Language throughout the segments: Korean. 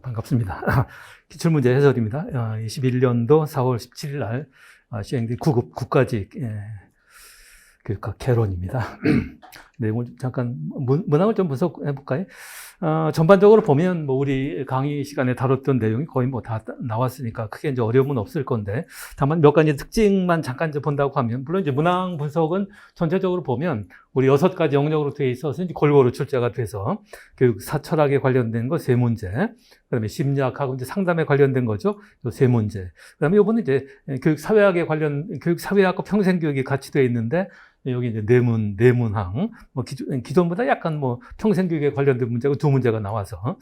반갑습니다. 기출문제 해설입니다. 21년도 4월 17일 날 시행된 9급 국가직 교육학 개론입니다. 내용을 잠깐 문항을 좀 분석해 볼까요? 전반적으로 보면 뭐 우리 강의 시간에 다뤘던 내용이 거의 뭐 다 나왔으니까 크게 이제 어려움은 없을 건데, 다만 몇 가지 특징만 잠깐 이제 본다고 하면, 물론 이제 문항 분석은 전체적으로 보면 우리 6가지 영역으로 되어 있어서 이제 골고루 출제가 돼서 교육 사철학에 관련된 거 3문제, 그다음에 심리학하고 이제 상담에 관련된 거죠, 요 3문제. 그다음에 요번에 이제 교육 사회학과 평생교육이 같이 되어 있는데, 여기 이제 네문항, 뭐 기존보다 약간 뭐 평생교육에 관련된 문제가 2문제가 나와서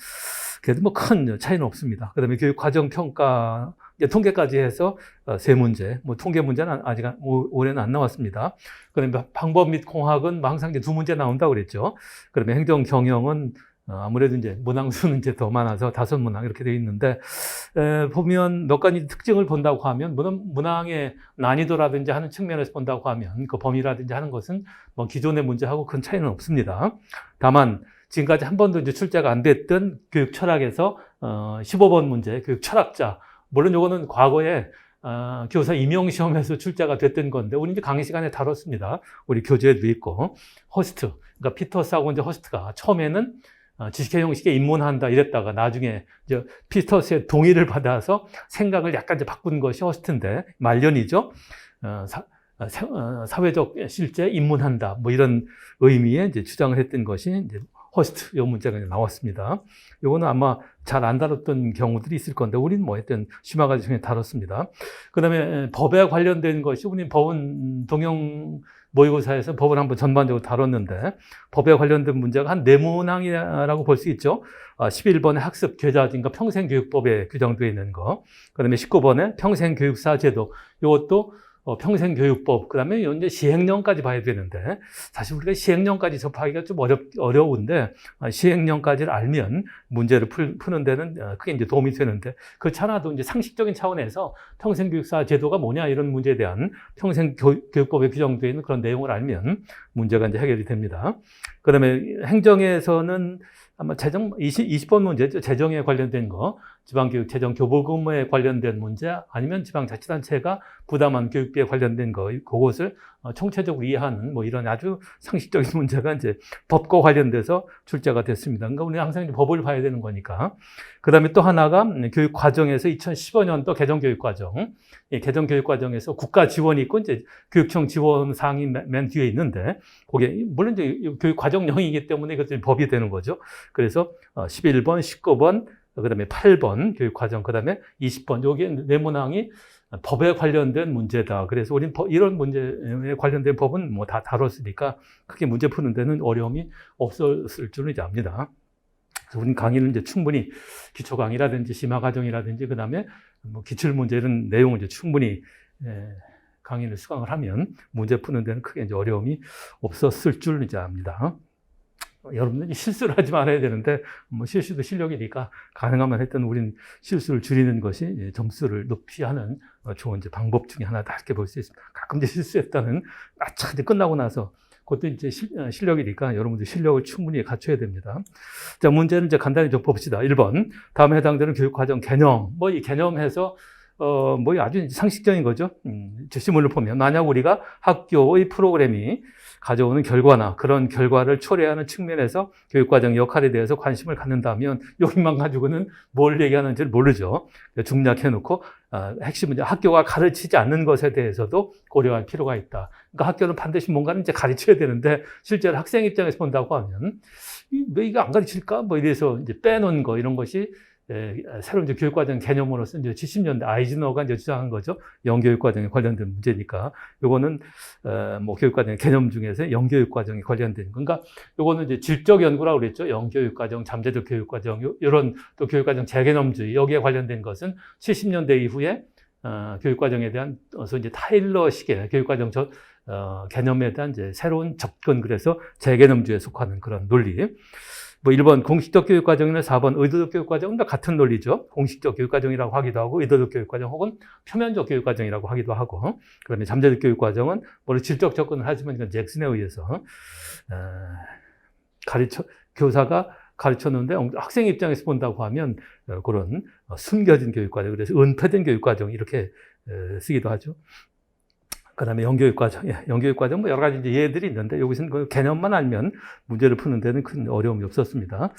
그래도 뭐 큰 차이는 없습니다. 그다음에 교육 과정 평가, 이제 통계까지 해서 3문제, 뭐 통계 문제는 아직 올해는 안 나왔습니다. 그다음에 방법 및 공학은 뭐 항상 이제 2문제 나온다고 그랬죠. 그다음에 행정 경영은 아무래도 이제 문항수는 이제 더 많아서 5문항 이렇게 되어 있는데, 보면 몇 가지 특징을 본다고 하면, 문항의 난이도라든지 하는 측면에서 본다고 하면 그 범위라든지 하는 것은 뭐 기존의 문제하고 큰 차이는 없습니다. 다만 지금까지 한 번도 이제 출제가 안 됐던 교육 철학에서 15번 문제 교육 철학자, 물론 요거는 과거에 교사 임용시험에서 출제가 됐던 건데, 우리 이제 강의 시간에 다뤘습니다. 우리 교재에도 있고, 허스트, 그러니까 피터스하고 이제 허스트가 처음에는 지식회 형식에 입문한다 이랬다가 나중에 이제 피터스의 동의를 받아서 생각을 약간 이제 바꾼 것이 허스트인데, 말년이죠. 사회적 실제 입문한다, 뭐 이런 의미의 이제 주장을 했던 것이 이제 허스트, 요 문제가 나왔습니다. 요거는 아마 잘 안 다뤘던 경우들이 있을 건데, 우리는 뭐 했던 심화과정 중에 다뤘습니다. 그 다음에 법에 관련된 것이, 우리는 법은 동영 모의고사에서 법을 한번 전반적으로 다뤘는데, 법에 관련된 문제가 한 4문항이라고 볼 수 있죠. 11번에 학습 계좌진과 평생교육법에 규정되어 있는 거, 그 다음에 19번에 평생교육사 제도, 이것도 평생교육법, 그 다음에 이제 시행령까지 봐야 되는데, 사실 우리가 시행령까지 접하기가 좀 어려운데, 시행령까지를 알면 문제를 푸는 데는 크게 이제 도움이 되는데, 그렇지 않아도 이제 상식적인 차원에서 평생교육사 제도가 뭐냐, 이런 문제에 대한 평생교육법에 규정되어 있는 그런 내용을 알면 문제가 이제 해결이 됩니다. 그 다음에 행정에서는 아마 20번 문제죠. 재정에 관련된 거, 지방교육 재정 교부금에 관련된 문제, 아니면 지방자치단체가 부담한 교육비에 관련된 거, 그것을 총체적으로 이해하는 뭐 이런 아주 상식적인 문제가 이제 법과 관련돼서 출제가 됐습니다. 그러니까 우리는 항상 이제 법을 봐야 되는 거니까. 그 다음에 또 하나가 교육 과정에서 2015년도 개정교육과정, 이 개정교육과정에서 국가 지원이 있고 이제 교육청 지원 사항이 맨 뒤에 있는데, 그게 물론 이제 교육 과정령이기 때문에 이것들이 법이 되는 거죠. 그래서 11번, 19번, 그 다음에 8번 교육과정, 그 다음에 20번, 여기 4문항이 법에 관련된 문제다. 그래서 우리는 이런 문제에 관련된 법은 뭐 다 다뤘으니까 크게 문제 푸는 데는 어려움이 없었을 줄은 이제 압니다. 그래서 우리는 강의는 이제 충분히 기초 강의라든지 심화 과정이라든지, 그 다음에 뭐 기출 문제 이런 내용을 이제 충분히 강의를 수강을 하면 문제 푸는 데는 크게 이제 어려움이 없었을 줄 이제 압니다. 여러분들이 실수를 하지 말아야 되는데, 뭐 실수도 실력이니까 가능하면 했던 우리는 실수를 줄이는 것이 점수를 높이 하는 좋은 이제 방법 중에 하나다, 이렇게 볼 수 있습니다. 가끔 이제 실수했다는, 이제 끝나고 나서 그것도 이제 실력이니까 여러분들 실력을 충분히 갖춰야 됩니다. 자, 문제는 이제 간단히 좀 봅시다. 1번. 다음에 해당되는 교육과정 개념. 뭐 이 개념에서 뭐 아주 상식적인 거죠. 지문을 보면, 만약 우리가 학교의 프로그램이 가져오는 결과나 그런 결과를 초래하는 측면에서 교육과정 역할에 대해서 관심을 갖는다면, 여기만 가지고는 뭘 얘기하는지를 모르죠. 중략해놓고 핵심은 이제 학교가 가르치지 않는 것에 대해서도 고려할 필요가 있다. 그러니까 학교는 반드시 뭔가는 이제 가르쳐야 되는데, 실제로 학생 입장에서 본다고 하면 왜 이거 안 가르칠까? 뭐 이래서 이제 빼놓은 거, 이런 것이 새로운 이제 교육과정 개념으로서 이제 70년대 아이즈너가 이제 주장한 거죠. 영교육과정에 관련된 문제니까. 요거는, 뭐 교육과정 개념 중에서 영교육과정에 관련된, 그러니까 요거는 이제 질적 연구라고 그랬죠. 영교육과정, 잠재적 교육과정, 요런 또 교육과정 재개념주의, 여기에 관련된 것은 70년대 이후에, 교육과정에 대한 이제 타일러식의 교육과정 개념에 대한 이제 새로운 접근, 그래서 재개념주의에 속하는 그런 논리. 뭐 1번 공식적 교육과정이나 4번 의도적 교육과정은 다 같은 논리죠. 공식적 교육과정이라고 하기도 하고, 의도적 교육과정 혹은 표면적 교육과정이라고 하기도 하고, 그다음에 잠재적 교육과정은 뭐 질적 접근을 하지만 이건 잭슨에 의해서 교사가 가르쳤는데 학생 입장에서 본다고 하면 그런 숨겨진 교육과정, 그래서 은폐된 교육과정 이렇게 쓰기도 하죠. 그다음에 영교육과정, 영교육과정 뭐 여러 가지 이제 예들이 있는데 여기서는 그 개념만 알면 문제를 푸는 데는 큰 어려움이 없었습니다.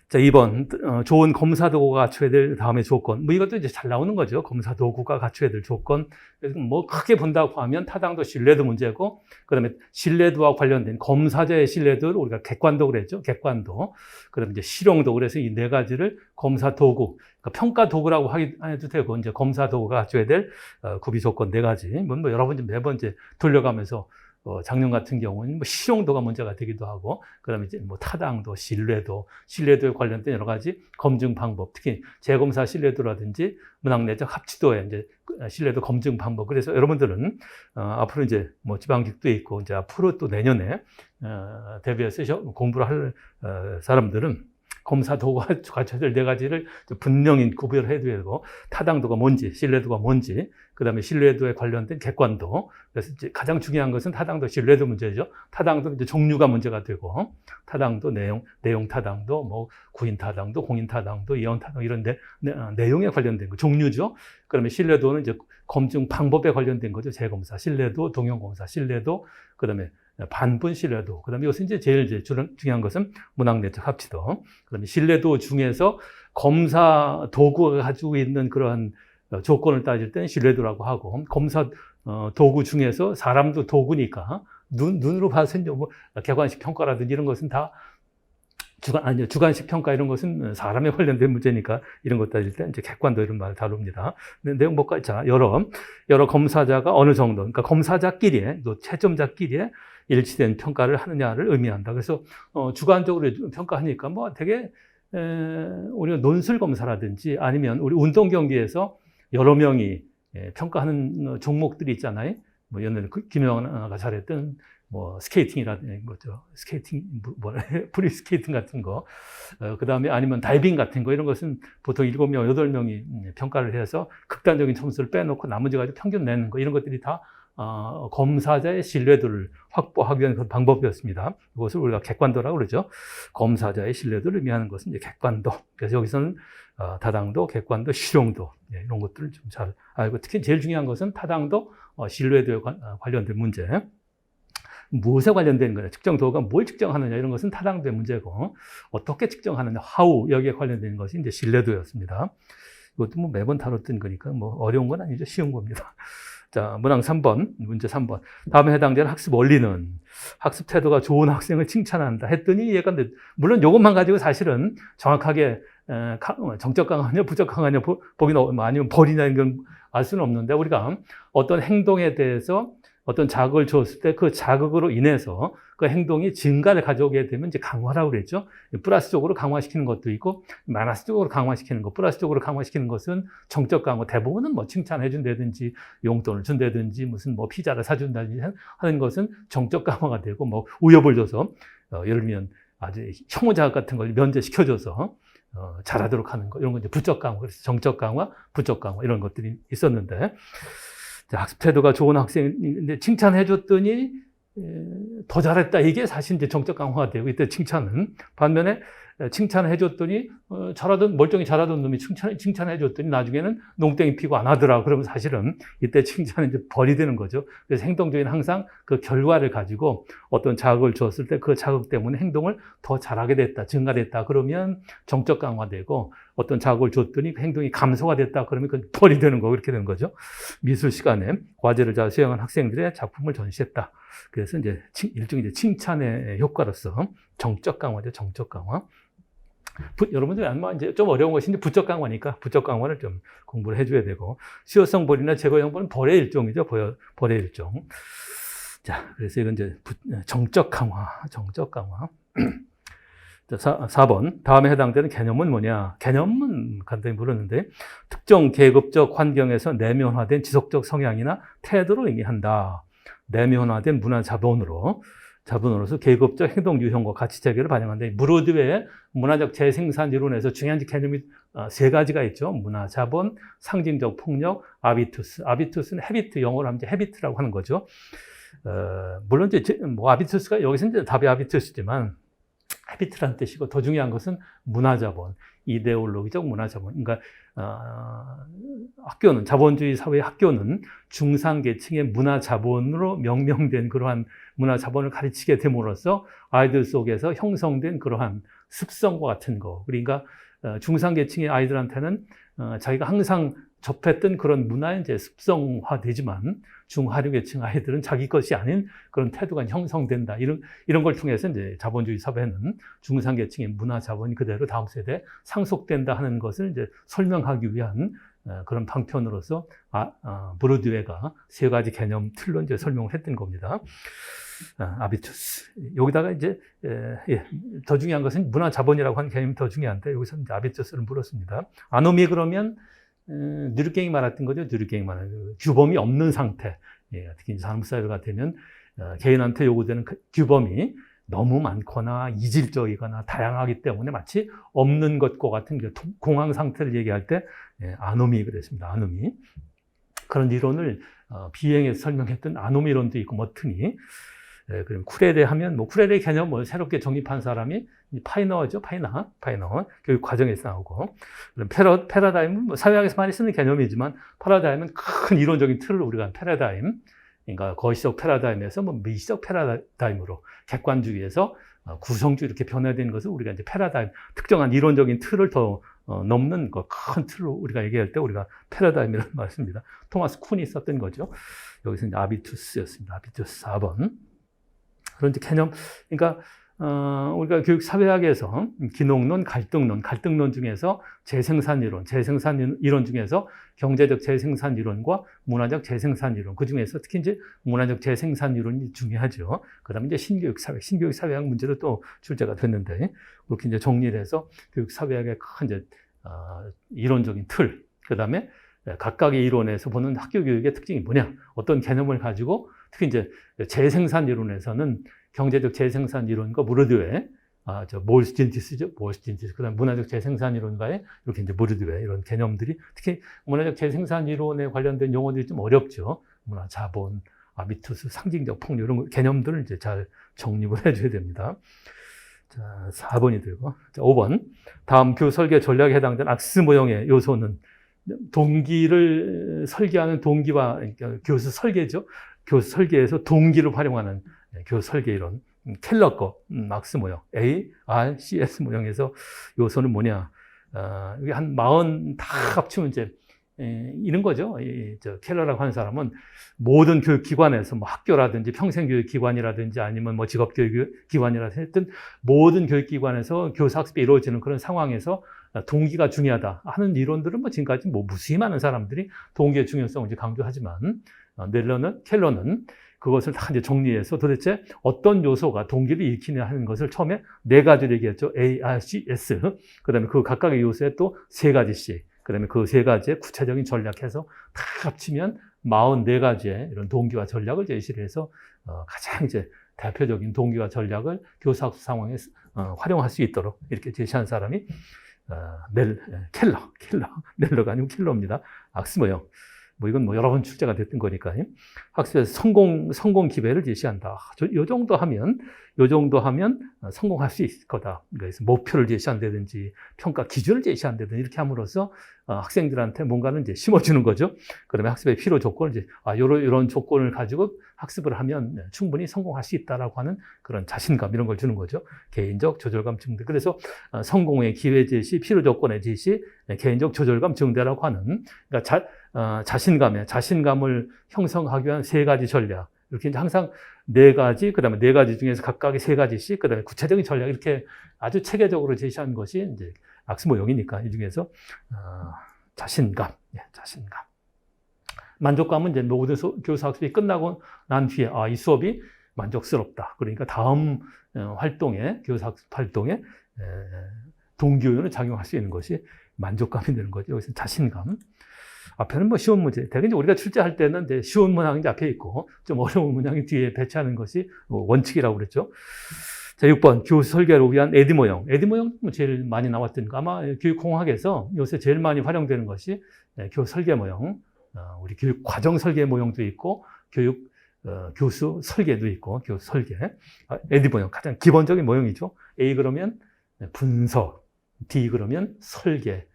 자, 2번, 좋은 검사 도구가 갖춰야 될 다음의 조건. 뭐 이것도 이제 잘 나오는 거죠. 검사 도구가 갖춰야 될 조건. 뭐 크게 본다고 하면 타당도, 신뢰도 문제고, 그 다음에 신뢰도와 관련된 검사자의 신뢰도를 우리가 객관도 그랬죠. 객관도. 그 다음에 이제 실용도. 그래서 이 네 가지를 검사 도구, 그러니까 평가 도구라고 해도 되고, 이제 검사 도구가 갖춰야 될 구비 조건 네 가지. 뭐 여러 번 매번 이제 돌려가면서 작년 같은 경우는 뭐 실용도가 문제가 되기도 하고, 그 다음에 이제 뭐 타당도, 신뢰도에 관련된 여러 가지 검증 방법, 특히 재검사 신뢰도라든지 문학 내적 합치도의 이제 신뢰도 검증 방법. 그래서 여러분들은 앞으로 이제 뭐 지방직도 있고, 이제 앞으로 또 내년에 대비해서 공부를 할 사람들은 검사 도구가 갖춰야 될 네 가지를 분명히 구별을 해야 되고, 타당도가 뭔지, 신뢰도가 뭔지, 그 다음에 신뢰도에 관련된 객관도. 그래서 이제 가장 중요한 것은 타당도, 신뢰도 문제죠. 타당도 이제 종류가 문제가 되고, 타당도, 내용 타당도, 뭐 구인 타당도, 공인 타당도, 예언 타당 이런 내용에 관련된 거, 종류죠. 그다음에 신뢰도는 이제 검증 방법에 관련된 거죠. 재검사, 신뢰도, 동형검사, 신뢰도, 그다음에 반분 신뢰도. 그다음에 이것은 이제 제일 중요한 것은 문학 내적 합치도. 그다음에 신뢰도 중에서 검사 도구가 가지고 있는 그러한 조건을 따질 때는 신뢰도라고 하고, 검사 도구 중에서 사람도 도구니까 눈으로 봐서 이제 뭐 객관식 평가라든지 이런 것은 다 주관식 평가 이런 것은 사람에 관련된 문제니까 이런 것 따질 때 이제 객관도 이런 말을 다룹니다. 내용 볼까요? 자, 여러 검사자가 어느 정도, 그러니까 검사자끼리의, 또 채점자끼리의 일치된 평가를 하느냐를 의미한다. 그래서 주관적으로 평가하니까 뭐 되게 우리가 논술 검사라든지 아니면 우리 운동 경기에서 여러 명이 평가하는 종목들이 있잖아요. 뭐 옛날에 김영아가 잘했던 뭐 스케이팅이라든지 뭐죠, 스케이팅 프리 스케이팅 같은 거, 그 다음에 아니면 다이빙 같은 거 이런 것은 보통 7명, 8명이 평가를 해서 극단적인 점수를 빼놓고 나머지 가지고 평균 내는 거 이런 것들이 다 검사자의 신뢰도를 확보하기 위한 그런 방법이었습니다. 이것을 우리가 객관도라고 그러죠. 검사자의 신뢰도를 의미하는 것은 이제 객관도. 그래서 여기서는 타당도, 객관도, 실용도 이런 것들을 좀 잘 알고, 특히 제일 중요한 것은 타당도, 신뢰도에 관련된 문제. 무엇에 관련된 거냐, 측정 도구가 뭘 측정하느냐 이런 것은 타당도의 문제고, 어떻게 측정하느냐, how 여기에 관련된 것이 이제 신뢰도였습니다. 이것도 뭐 매번 다뤘던 거니까 뭐 어려운 건 아니죠. 쉬운 겁니다. 자, 문항 3번, 문제 3번. 다음에 해당되는 학습 원리는 학습 태도가 좋은 학생을 칭찬한다 했더니 얘가 물론 이것만 가지고 사실은 정확하게 정적 강하냐 부적 강하냐 보기는 아니면 벌이냐 이런 건 알 수는 없는데, 우리가 어떤 행동에 대해서 어떤 자극을 줬을 때 그 자극으로 인해서 그 행동이 증가를 가져오게 되면 이제 강화라고 그랬죠. 플러스적으로 강화시키는 것도 있고, 마이너스적으로 강화시키는 것. 플러스적으로 강화시키는 것은 정적 강화. 대부분은 뭐 칭찬해 준다든지 용돈을 준다든지 무슨 뭐 피자를 사준다든지 하는 것은 정적 강화가 되고, 뭐 우엽을 줘서 예를 들면 아주 혐오 자극 같은 걸 면제시켜줘서 잘하도록 하는 거. 이런 건 이제 부적 강화. 그래서 정적 강화, 부적 강화 이런 것들이 있었는데, 학습 태도가 좋은 학생인데 칭찬해 줬더니 더 잘했다. 이게 사실 이제 정적 강화가 되고, 이때 칭찬은 반면에 칭찬해 줬더니 멀쩡히 잘하던 놈이 칭찬해 줬더니 나중에는 농땡이 피고 안 하더라. 그러면 사실은 이때 칭찬은 이제 벌이 되는 거죠. 그래서 행동적인 항상 그 결과를 가지고 어떤 자극을 줬을 때 그 자극 때문에 행동을 더 잘하게 됐다, 증가됐다. 그러면 정적 강화되고, 어떤 자극을 줬더니 행동이 감소가 됐다. 그러면 그 벌이 되는 거, 그렇게 되는 거죠. 미술 시간에 과제를 잘 수행한 학생들의 작품을 전시했다. 그래서 이제 일종의 이제 칭찬의 효과로서 정적 강화죠, 정적 강화. 여러분들이 아마 이제 좀 어려운 것이 이제 부적 강화니까 부적 강화를 좀 공부를 해줘야 되고, 수요성 벌이나 제거형 벌은 벌의 일종이죠, 벌의 일종. 자, 그래서 이건 이제 정적 강화, 정적 강화. 자, 4번. 다음에 해당되는 개념은 뭐냐? 개념은 간단히 물었는데, 특정 계급적 환경에서 내면화된 지속적 성향이나 태도를 의미한다. 내면화된 문화 자본으로서 계급적 행동 유형과 가치 체계를 반영한다. 무르드의 문화적 재생산 이론에서 중요한 개념이 세 가지가 있죠. 문화 자본, 상징적 폭력, 아비투스. 아비투스는 헤비트, 영어로 하면 이제 헤비트라고 하는 거죠. 물론 이제 뭐 아비투스가 여기서 이제 답이 아비투스지만, 헤비트란 뜻이고 더 중요한 것은 문화자본, 이데올로기적 문화자본. 그러니까 학교는 자본주의 사회의 학교는 중상계층의 문화자본으로 명명된 그러한 문화자본을 가르치게 됨으로써 아이들 속에서 형성된 그러한 습성과 같은 거. 그러니까 중상계층의 아이들한테는 자기가 항상 접했던 그런 문화에 이제 습성화되지만 중하류계층 아이들은 자기 것이 아닌 그런 태도가 형성된다. 이런 걸 통해서 이제 자본주의 사회는 중상계층의 문화 자본이 그대로 다음 세대에 상속된다 하는 것을 이제 설명하기 위한 그런 방편으로서 브로드웨가 세 가지 개념 틀로 이제 설명을 했던 겁니다. 아비투스. 여기다가 이제 더 중요한 것은 문화 자본이라고 하는 개념이 더 중요한데 여기서 이제 아비투스를 물었습니다. 아노미 그러면 누르갱이 말했던 거죠. 누르갱이 말하는 규범이 없는 상태. 특히 산업사회가 되면 개인한테 요구되는 규범이 너무 많거나 이질적이거나 다양하기 때문에 마치 없는 것과 같은 공황 상태를 얘기할 때 아노미 그랬습니다. 아노미. 그런 이론을 비행에서 설명했던 아노미 이론도 있고 머튼이. 그럼 쿠레레 하면 쿠레레 개념을 새롭게 정립한 사람이 파이너죠. 파이너 교육 과정에서 나오고. 그럼 패러다임은 사회학에서 많이 쓰는 개념이지만 패러다임은 큰 이론적인 틀을 우리가 패러다임, 그러니까 거시적 패러다임에서 미시적 패러다임으로 객관주의에서 구성주의 이렇게 변화되는 것을 우리가 이제 패러다임, 특정한 이론적인 틀을 더 넘는 큰 틀로 우리가 얘기할 때 우리가 패러다임이라는 말을 씁니다. 토마스 쿤이 썼던 거죠. 여기서 이제 아비투스였습니다. 아비투스 4번. 그런 개념, 그러니까 우리가 교육 사회학에서 기농론, 갈등론 중에서 재생산 이론 중에서 경제적 재생산 이론과 문화적 재생산 이론, 그 중에서 특히 이제 문화적 재생산 이론이 중요하죠. 그다음에 이제 신교육 사회학 문제도 또 출제가 됐는데 그렇게 이제 정리를 해서 교육 사회학의 큰 이제 이론적인 틀, 그다음에 각각의 이론에서 보는 학교 교육의 특징이 뭐냐, 어떤 개념을 가지고 특히 이제 재생산 이론에서는 경제적 재생산 이론과 브로드웨, 몰스틴티스죠. 그다음 문화적 재생산 이론과의 이렇게 이제 브로드웨 이런 개념들이 특히 문화적 재생산 이론에 관련된 용어들이 좀 어렵죠. 문화 자본, 아비투스, 상징적 폭력 이런 개념들을 이제 잘 정립을 해줘야 됩니다. 자, 4번이 되고, 자, 5번. 다음 교육 설계 전략에 해당되는 악스 모형의 요소는 동기를 설계하는 동기와 그러니까 교수 설계죠. 교수 설계에서 동기를 활용하는 교수 설계 이론. 켈러 거, 악스 모형. A, R, C, S 모형에서 요소는 뭐냐. 이게 한 40 다 합치면 이제 이런 거죠. 켈러라고 하는 사람은 모든 교육기관에서 학교라든지 평생교육기관이라든지 아니면 직업교육기관이라든지 했던 모든 교육기관에서 교사학습이 이루어지는 그런 상황에서 동기가 중요하다 하는 이론들은 지금까지 무수히 많은 사람들이 동기의 중요성을 이제 강조하지만 켈러는 그것을 다 이제 정리해서 도대체 어떤 요소가 동기를 일으키냐 하는 것을 처음에 4가지를 얘기했죠. A, R, C, S. 그 다음에 그 각각의 요소에 또 3가지씩. 그 다음에 그 3가지의 구체적인 전략해서 다 합치면 44가지의 이런 동기와 전략을 제시를 해서 가장 이제 대표적인 동기와 전략을 교사학습 상황에 활용할 수 있도록 이렇게 제시한 사람이 넬러가 아니고 켈러입니다. 악스 모형. 이건 여러 번 출제가 됐던 거니까. 학습에서 성공 기회를 제시한다. 요 정도 하면 성공할 수 있을 거다. 그래서 목표를 제시한다든지 평가 기준을 제시한다든지 이렇게 함으로써 학생들한테 뭔가를 이제 심어주는 거죠. 그다음에 학습의 필요 조건을 이제 이런 조건을 가지고 학습을 하면 충분히 성공할 수 있다라고 하는 그런 자신감 이런 걸 주는 거죠. 개인적 조절감 증대. 그래서 성공의 기회 제시, 필요 조건의 제시, 개인적 조절감 증대라고 하는 그러니까 자신감을 형성하기 위한 3가지 전략. 이렇게 이제 항상 4가지, 그 다음에 4가지 중에서 각각의 3가지씩, 그 다음에 구체적인 전략, 이렇게 아주 체계적으로 제시한 것이 이제 악스 모형이니까, 이 중에서, 자신감. 만족감은 이제 모든 교사 학습이 끝나고 난 뒤에, 이 수업이 만족스럽다. 그러니까 다음 교사 학습 활동에 동기요인을 작용할 수 있는 것이 만족감이 되는 거죠. 여기서 자신감. 앞에는 쉬운 문제. 대개 우리가 출제할 때는 이제 쉬운 문항이 앞에 있고, 좀 어려운 문항이 뒤에 배치하는 것이 원칙이라고 그랬죠. 자, 6번. 교수 설계를 위한 에디 모형. 에디 모형 제일 많이 나왔던 거. 아마 교육공학에서 요새 제일 많이 활용되는 것이 교수 설계 모형. 우리 교육 과정 설계 모형도 있고, 교육 교수 설계도 있고, 교수 설계. 에디 모형, 가장 기본적인 모형이죠. A 그러면 분석, D 그러면 설계,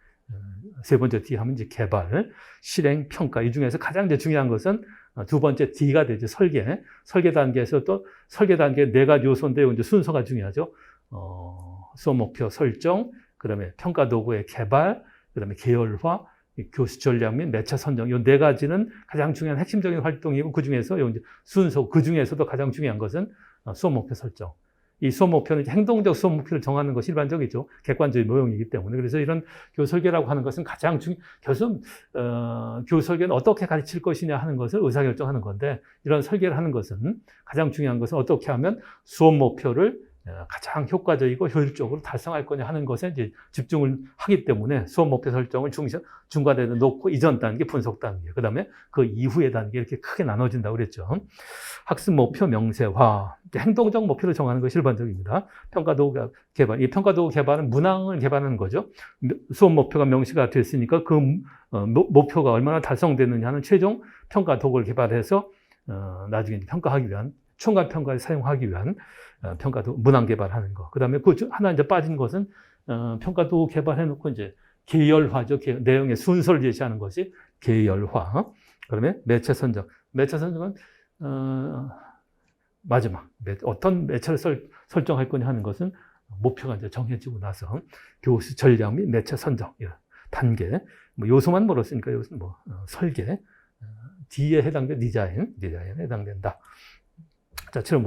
세 번째 D 하면 이제 개발, 실행, 평가. 이 중에서 가장 이제 중요한 것은 두 번째 D가 되죠. 설계. 설계 단계에서 또 설계 단계 네 가지 요소인데 이제 순서가 중요하죠. 수업 목표 설정, 그다음에 평가 도구의 개발, 그다음에 계열화, 교수 전략 및 매체 선정. 이 네 가지는 가장 중요한 핵심적인 활동이고 그 중에서 이제 순서, 그 중에서도 가장 중요한 것은 수업 목표 설정. 이 수업 목표는 행동적 수업 목표를 정하는 것이 일반적이죠. 객관적인 모형이기 때문에. 그래서 이런 교수 설계라고 하는 것은 가장 교수 설계는 어떻게 가르칠 것이냐 하는 것을 의사결정하는 건데, 이런 설계를 하는 것은 가장 중요한 것은 어떻게 하면 수업 목표를 가장 효과적이고 효율적으로 달성할 거냐 하는 것에 이제 집중을 하기 때문에 수업 목표 설정을 중간에 놓고 이전 단계, 분석 단계, 그 다음에 그 이후의 단계 이렇게 크게 나눠진다고 그랬죠. 학습 목표 명세화, 행동적 목표를 정하는 것이 일반적입니다. 평가 도구 개발, 이 평가 도구 개발은 문항을 개발하는 거죠. 수업 목표가 명시가 됐으니까 그 목표가 얼마나 달성되느냐 하는 최종 평가 도구를 개발해서 나중에 평가하기 위한, 총괄 평가에 사용하기 위한 평가도 문항 개발하는 거. 그 다음에 그 하나 이제 빠진 것은 평가도 개발해놓고 이제 계열화죠. 내용의 순서를 제시하는 것이 계열화. 그다음에 매체 선정. 매체 선정은 마지막 어떤 매체를 설정할 거냐 하는 것은 목표가 이제 정해지고 나서 교수 전략 및 매체 선정 단계. 뭐 요소만 물었으니까 요소는 설계. D에 해당된 디자인에 해당된다. 자, 지금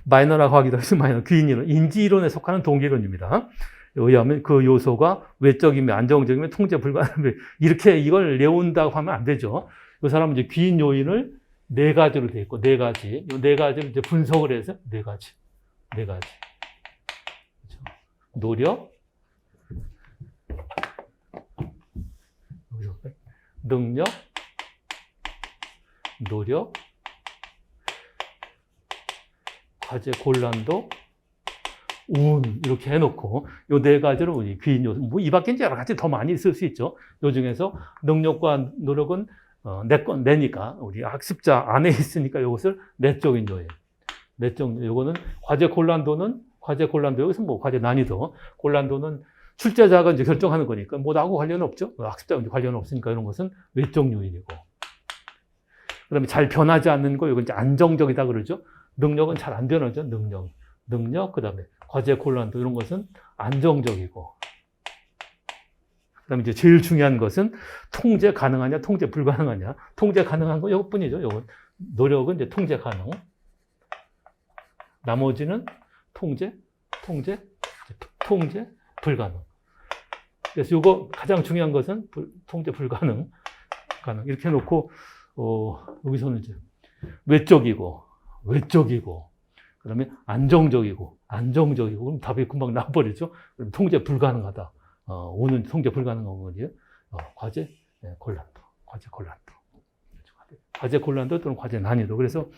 마이너라고 하기도 해서 귀인이론, 인지이론에 속하는 동기론입니다. 의하면 그 요소가 외적이면 안정적이면 통제 불가능, 이렇게 이걸 내온다고 하면 안 되죠. 이 사람은 이제 귀인 요인을 네 가지로 돼 있고, 네 가지. 이 네 가지를 이제 분석을 해서 네 가지. 그렇죠. 노력, 능력, 노력, 과제 곤란도, 운, 이렇게 해놓고, 요 네 가지로 귀인 요소, 뭐 이 밖에 여러 가지 더 많이 쓸 수 있죠. 요 중에서 능력과 노력은 내니까, 우리 학습자 안에 있으니까 이것을 내적인 요인. 요거는 과제 곤란도, 여기서 뭐 과제 난이도, 곤란도는 출제자가 이제 결정하는 거니까, 뭐 나하고 관련 없죠. 학습자가 이제 관련 없으니까 이런 것은 외적 요인이고. 그 다음에 잘 변하지 않는 거, 이건 이제 안정적이다 그러죠. 능력은 잘 안 변하죠. 능력, 그 다음에 과제 곤란도 이런 것은 안정적이고. 그 다음에 이제 제일 중요한 것은 통제 가능하냐, 통제 불가능하냐. 통제 가능한 거 이것뿐이죠. 이건 노력은 이제 통제 가능. 나머지는 통제 불가능. 그래서 이거 가장 중요한 것은 통제 불가능. 이렇게 해놓고, 여기서는 이제 외적이고, 그 다음에 안정적이고, 그럼 답이 금방 나와버리죠. 그럼 통제 불가능하다. 오는 통제 불가능한 거죠. 과제 곤란도. 과제 곤란도 또는 과제 난이도. 그래서,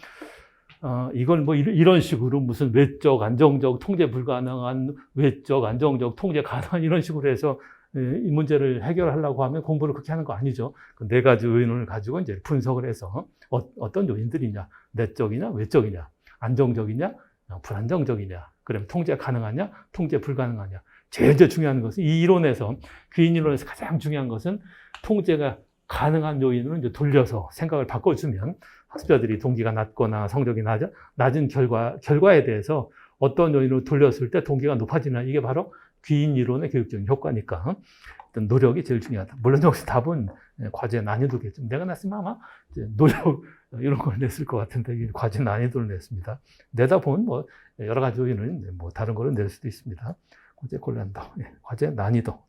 이걸 뭐 이런 식으로 무슨 외적, 안정적, 통제 불가능한, 외적, 안정적, 통제 가능한 이런 식으로 해서 이 문제를 해결하려고 하면 공부를 그렇게 하는 거 아니죠. 그 네 가지 요인을 가지고 이제 분석을 해서 어떤 요인들이냐, 내적이냐, 외적이냐, 안정적이냐, 불안정적이냐, 그다음에 통제 가능하냐, 통제 불가능하냐. 제일 중요한 것은 이 이론에서, 귀인 이론에서 가장 중요한 것은 통제가 가능한 요인으로 이제 돌려서 생각을 바꿔주면 학습자들이 동기가 낮거나 성적이 낮은 결과에 대해서 어떤 요인으로 돌렸을 때 동기가 높아지나, 이게 바로 귀인 이론의 교육적인 효과니까 어떤 노력이 제일 중요하다. 물론 여기서 답은 과제 난이도겠죠. 내가 냈으면 아마 노력 이런 걸 냈을 것 같은데 과제 난이도를 냈습니다. 내다 보면 뭐 여러 가지 요인을 뭐 다른 거를 낼 수도 있습니다. 과제 곤란도, 과제 난이도.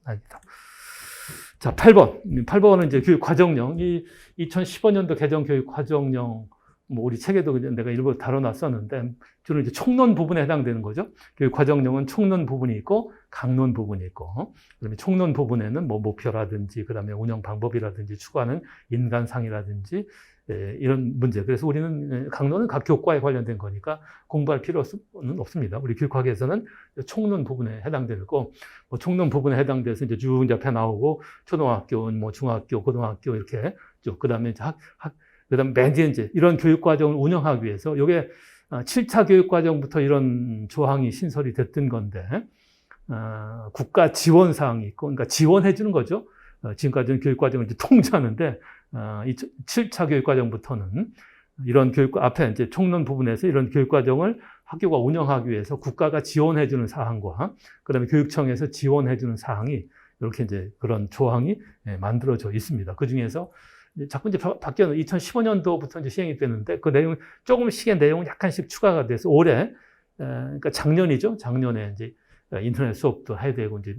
자, 8번은 이제 교육 과정령. 이 2015년도 개정 교육 과정령, 뭐 우리 책에도 내가 일부 다뤄놨었는데 주로 이제 총론 부분에 해당되는 거죠. 교육 과정령은 총론 부분이 있고 강론 부분이 있고, 그다음에 총론 부분에는 뭐 목표라든지 그다음에 운영 방법이라든지 추구하는 인간상이라든지 이런 문제. 그래서 우리는 강론은 각 교과에 관련된 거니까 공부할 필요는 없습니다. 우리 교육학에서는 총론 부분에 해당되고, 뭐 총론 부분에 해당돼서 이제 쭉 옆에 나오고 초등학교, 뭐 중학교, 고등학교 이렇게 쭉, 그다음에 이제 그다음에 맨 뒤에 이제 이런 교육과정을 운영하기 위해서 요게 7차 교육과정부터 이런 조항이 신설이 됐던 건데 국가 지원 사항이 있고, 그러니까 지원해 주는 거죠. 지금까지는 교육과정을 이제 통제하는데 이 7차 교육과정부터는 이런 앞에 이제 총론 부분에서 이런 교육과정을 학교가 운영하기 위해서 국가가 지원해 주는 사항과 그다음에 교육청에서 지원해 주는 사항이 이렇게 이제 그런 조항이 만들어져 있습니다. 그 중에서 자꾸 이제 바뀌어서 2015년도부터 이제 시행이 되는데 그 내용 조금씩의 내용은 약간씩 추가가 돼서 올해 그러니까 작년이죠. 작년에 이제 인터넷 수업도 해야 되고 이제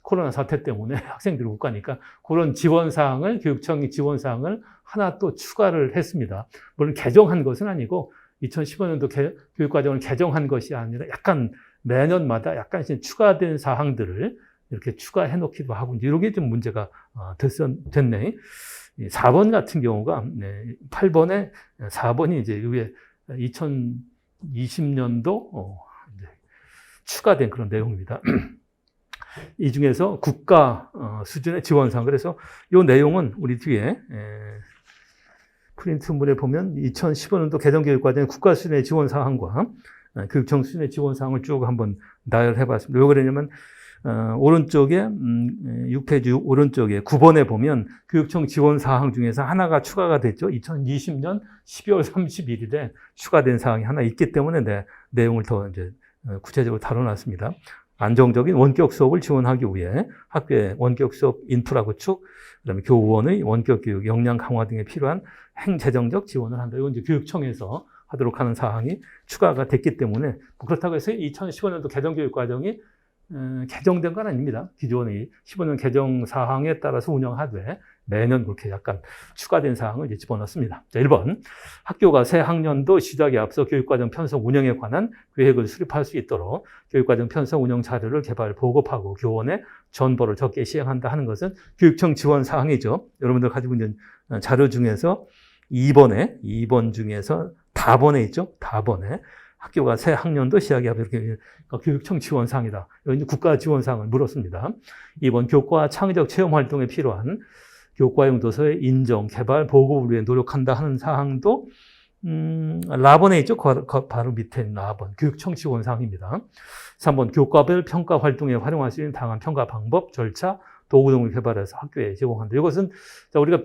코로나 사태 때문에 학생들이 못 가니까 그런 지원 사항을 교육청이 지원 사항을 하나 또 추가를 했습니다. 물론 개정한 것은 아니고 2015년도 교육과정을 개정한 것이 아니라 약간 매년마다 약간씩 추가된 사항들을 이렇게 추가해 놓기도 하고 이제 이런 게 좀 문제가 됐네. 4번 같은 경우가 8번에 4번이 이제 위에 2020년도 추가된 그런 내용입니다. 이 중에서 국가 수준의 지원사항. 그래서 이 내용은 우리 뒤에 프린트물에 보면 2015년도 개정교육과정의 국가 수준의 지원사항과 교육청 수준의 지원사항을 쭉 한번 나열해 봤습니다. 왜 그러냐면 오른쪽에 6페이지 오른쪽에 9번에 보면 교육청 지원사항 중에서 하나가 추가가 됐죠. 2020년 12월 31일에 추가된 사항이 하나 있기 때문에 내용을 더 이제 구체적으로 다뤄놨습니다. 안정적인 원격 수업을 지원하기 위해 학교의 원격 수업 인프라 구축, 그다음에 교원의 원격 교육 역량 강화 등에 필요한 행재정적 지원을 한다. 이건 이제 교육청에서 하도록 하는 사항이 추가가 됐기 때문에 그렇다고 해서 2015년도 개정교육과정이 개정된 건 아닙니다. 기존의 15년 개정 사항에 따라서 운영하되 매년 그렇게 약간 추가된 사항을 이제 집어넣습니다. 자, 1번. 학교가 새 학년도 시작에 앞서 교육과정 편성 운영에 관한 계획을 수립할 수 있도록 교육과정 편성 운영 자료를 개발, 보급하고 교원에 전보를 적게 시행한다 하는 것은 교육청 지원 사항이죠. 여러분들 가지고 있는 자료 중에서 2번 중에서 다번에 있죠. 다번에. 학교가 새 학년도 시작에 앞서 이렇게 교육청 지원 사항이다. 여기 국가 지원 사항을 물었습니다. 2번. 교과 창의적 체험 활동에 필요한 교과용 도서의 인정, 개발, 보급을 위해 노력한다 하는 사항도 라번에 있죠. 바로 밑에 있는 라번. 교육청 지원 사항입니다. 3번. 교과별 평가 활동에 활용할 수 있는 다양한 평가 방법, 절차, 도구 등을 개발해서 학교에 제공한다. 이것은 우리가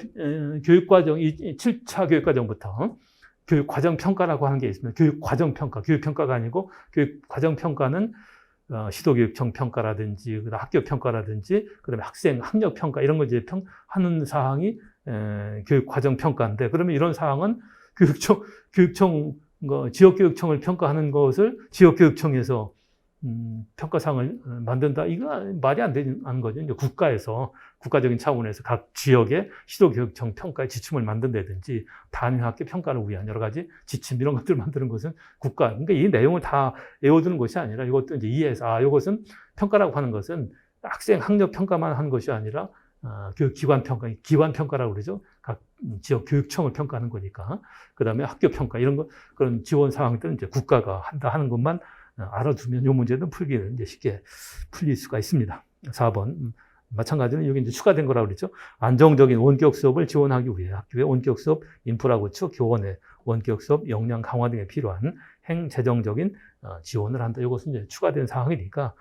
교육과정, 7차 교육과정부터 교육과정 평가라고 하는 게 있습니다. 교육과정 평가, 교육평가가 아니고 교육과정 평가는 시도교육청 평가라든지 학교 평가라든지 그다음에 학생 학력 평가 이런 걸 이제 하는 사항이 교육과정 평가인데 그러면 이런 사항은 교육청 지역교육청을 평가하는 것을 지역교육청에서 평가상을 만든다. 이거 말이 안 되는 거죠. 이제 국가적인 차원에서 각 지역의 시도교육청 평가의 지침을 만든다든지 단위학교 평가를 위한 여러 가지 지침 이런 것들을 만드는 것은 그러니까 이 내용을 다 외워두는 것이 아니라 이것도 이제 이해해서 이것은 평가라고 하는 것은 학생 학력 평가만 하는 것이 아니라 교육기관 평가, 기관 평가라고 그러죠. 각 지역 교육청을 평가하는 거니까. 그 다음에 학교 평가 이런 거 그런 지원 사항들은 이제 국가가 한다 하는 것만 알아두면 이 문제는 풀기는 이제 쉽게 풀릴 수가 있습니다. 4번. 마찬가지로 여기 이제 추가된 거라고 그랬죠. 안정적인 원격 수업을 지원하기 위해 학교의 원격 수업 인프라 구축, 교원의 원격 수업 역량 강화 등에 필요한 행재정적인 지원을 한다. 이것은 이제 추가된 사항이니까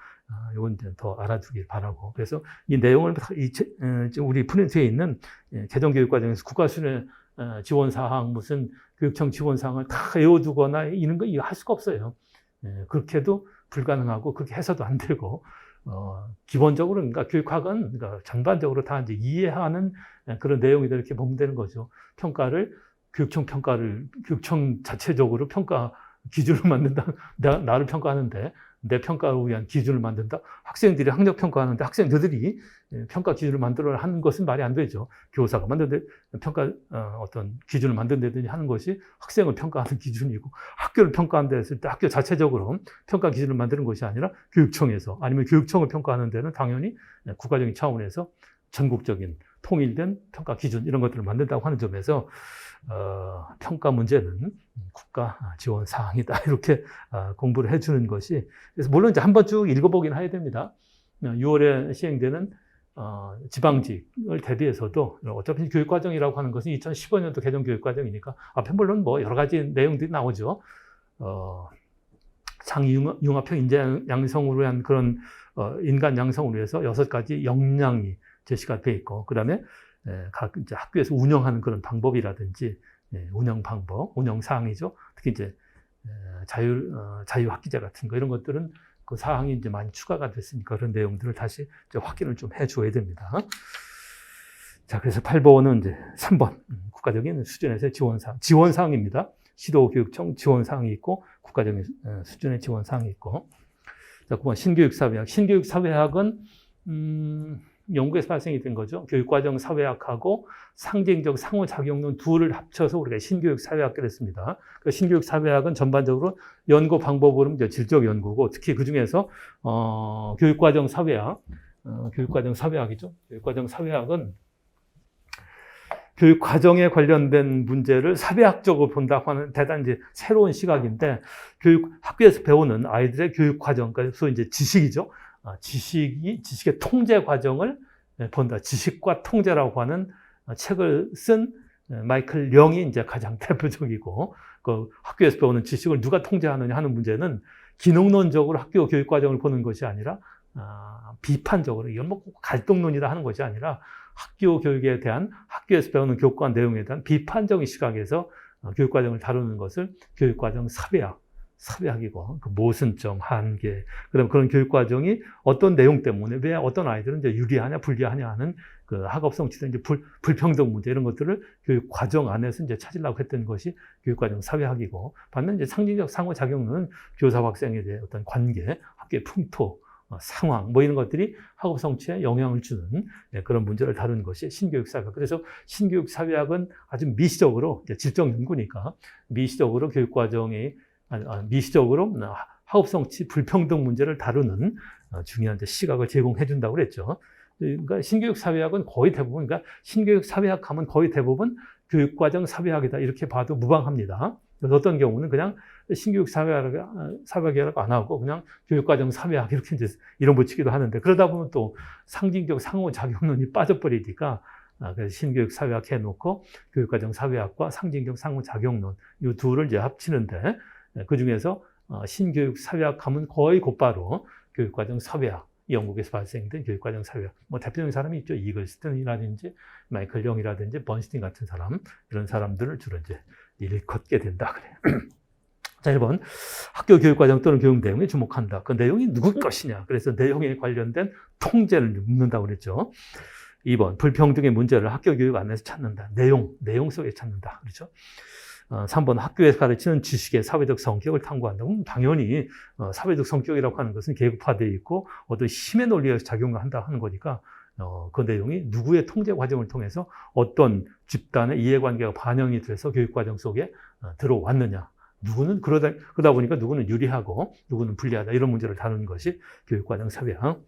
이건 이제 더 알아두길 바라고. 그래서 이 내용을 우리 프린트에 있는 개정교육과정에서 국가 수준의 지원 사항, 무슨 교육청 지원 사항을 다 외워두거나 이런 거 할 수가 없어요. 그렇게도 불가능하고 그렇게 해서도 안 되고. 기본적으로, 그러니까 교육학은 그러니까 전반적으로 다 이제 이해하는 그런 내용이다 이렇게 보면 되는 거죠. 교육청 자체적으로 평가 기준을 만든다. 나를 평가하는데, 내 평가를 위한 기준을 만든다. 학생들이 학력 평가하는데 학생들이 평가 기준을 만들어 하는 것은 말이 안 되죠. 교사가 평가 어떤 기준을 만든다든지 하는 것이 학생을 평가하는 기준이고 학교를 평가한다 했을 때 학교 자체적으로 평가 기준을 만드는 것이 아니라 교육청에서 아니면 교육청을 평가하는 데는 당연히 국가적인 차원에서 전국적인 통일된 평가 기준 이런 것들을 만든다고 하는 점에서 평가 문제는 국가 지원 사항이다 이렇게 공부를 해주는 것이 그래서 물론 이제 한번 쭉 읽어보긴 해야 됩니다. 6월에 시행되는 지방직을 대비해서도 어차피 교육과정이라고 하는 것은 2015년도 개정 교육과정이니까 앞에 물론 뭐 여러 가지 내용들이 나오죠. 창의융합형 인재 양성으로 한 그런 인간 양성을 위해서 6가지 역량이 제시가 돼 있고, 그 다음에 각 이제 학교에서 운영하는 그런 방법이라든지 운영 방법, 운영 사항이죠. 특히 이제 자유학기제 같은 거 이런 것들은 그 사항이 이제 많이 추가가 됐으니까 그런 내용들을 다시 이제 확인을 좀 해줘야 됩니다. 자, 그래서 8번은 이제 3번 국가적인 수준에서의 지원사항입니다. 시도교육청 지원사항이 있고 국가적인 수준의 지원사항이 있고. 자, 9번 신교육사회학. 신교육사회학은 연구에서 발생이 된 거죠. 교육과정 사회학하고 상징적 상호작용론 둘을 합쳐서 우리가 신교육사회학을 했습니다. 그 신교육사회학은 전반적으로 연구 방법으로는 이제 질적 연구고, 특히 그 중에서 교육과정 사회학, 교육과정 사회학이죠. 교육과정 사회학은 교육과정에 관련된 문제를 사회학적으로 본다고 하는 대단히 이제 새로운 시각인데, 학교에서 배우는 아이들의 교육과정, 그래서 이제 지식이죠. 지식의 통제 과정을 본다. 지식과 통제라고 하는 책을 쓴 마이클 령이 이제 가장 대표적이고, 그 학교에서 배우는 지식을 누가 통제하느냐 하는 문제는 기능론적으로 학교 교육 과정을 보는 것이 아니라 비판적으로, 이건 뭐 갈등론이다 하는 것이 아니라 학교 교육에 대한, 학교에서 배우는 교육과 내용에 대한 비판적인 시각에서 교육 과정을 다루는 것을 교육과정 사회학이고, 그 모순점, 한계, 그다음 그런 교육 과정이 어떤 내용 때문에 왜 어떤 아이들은 이제 유리하냐 불리하냐 하는 그 학업성취된 이제 불평등 문제 이런 것들을 교육 과정 안에서 이제 찾으려고 했던 것이 교육 과정 사회학이고, 반면 이제 상징적 상호작용론은 교사와 학생에 대한 어떤 관계, 학교의 풍토, 상황 뭐 이런 것들이 학업 성취에 영향을 주는 그런 문제를 다루는 것이 신교육사회학. 그래서 신교육사회학은 아주 미시적으로, 질적 연구니까 미시적으로 교육 과정이 미시적으로 학업 성취 불평등 문제를 다루는 중요한 시각을 제공해 준다고 그랬죠. 그러니까 신교육사회학은 거의 대부분, 그러니까 신교육사회학 하면 거의 대부분 교육과정 사회학이다 이렇게 봐도 무방합니다. 그래서 어떤 경우는 그냥 신교육사회학이라고 안 하고 그냥 교육과정 사회학 이렇게 이제 이름 붙이기도 하는데, 그러다 보면 또 상징적 상호작용론이 빠져버리니까 그래서 신교육사회학 해놓고 교육과정 사회학과 상징적 상호작용론 이 둘을 이제 합치는데, 그 중에서 신교육사회학 하면 거의 곧바로 교육과정 사회학, 영국에서 발생된 교육과정 사회학, 뭐 대표적인 사람이 있죠. 이글스턴이라든지 마이클 영이라든지 번스틴 같은 사람, 이런 사람들을 주로 이제 일컫게 된다 그래요. 자, 1번 학교 교육과정 또는 교육 내용에 주목한다. 그 내용이 누구 것이냐. 그래서 내용에 관련된 통제를 묻는다고 그랬죠. 2번 불평등의 문제를 학교 교육 안에서 찾는다. 내용 속에 찾는다. 그렇죠. 3번 학교에서 가르치는 지식의 사회적 성격을 탐구한다. 당연히 사회적 성격이라고 하는 것은 계급화되어 있고 어떤 힘의 논리에서 작용한다 하는 거니까 그 내용이 누구의 통제 과정을 통해서 어떤 집단의 이해관계가 반영이 돼서 교육과정 속에 들어왔느냐. 누구는 그러다 보니까 누구는 유리하고 누구는 불리하다 이런 문제를 다루는 것이 교육과정 사회학.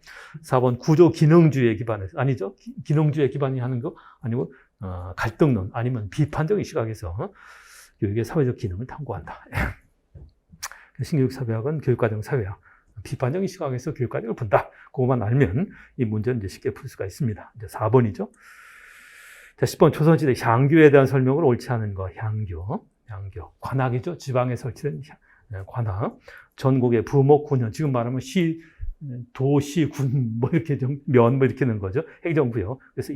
4번 구조 기능주의에 기반해서, 아니죠. 기능주의에 기반이 하는 거 아니고 갈등론 아니면 비판적인 시각에서 교육의 사회적 기능을 탐구한다. 신교육사회학은 교육과정 사회학, 비판적인 시각에서 교육과정을 본다. 그것만 알면 이 문제는 이제 쉽게 풀 수가 있습니다. 이제 4번이죠. 자, 10번 조선시대 향교에 대한 설명을 옳지 않은 거. 향교. 관학이죠. 지방에 설치된 관학. 전국의 부목 군현, 지금 말하면 도시, 군, 뭐 이렇게 면, 뭐 이렇게 는 거죠. 행정부요. 그래서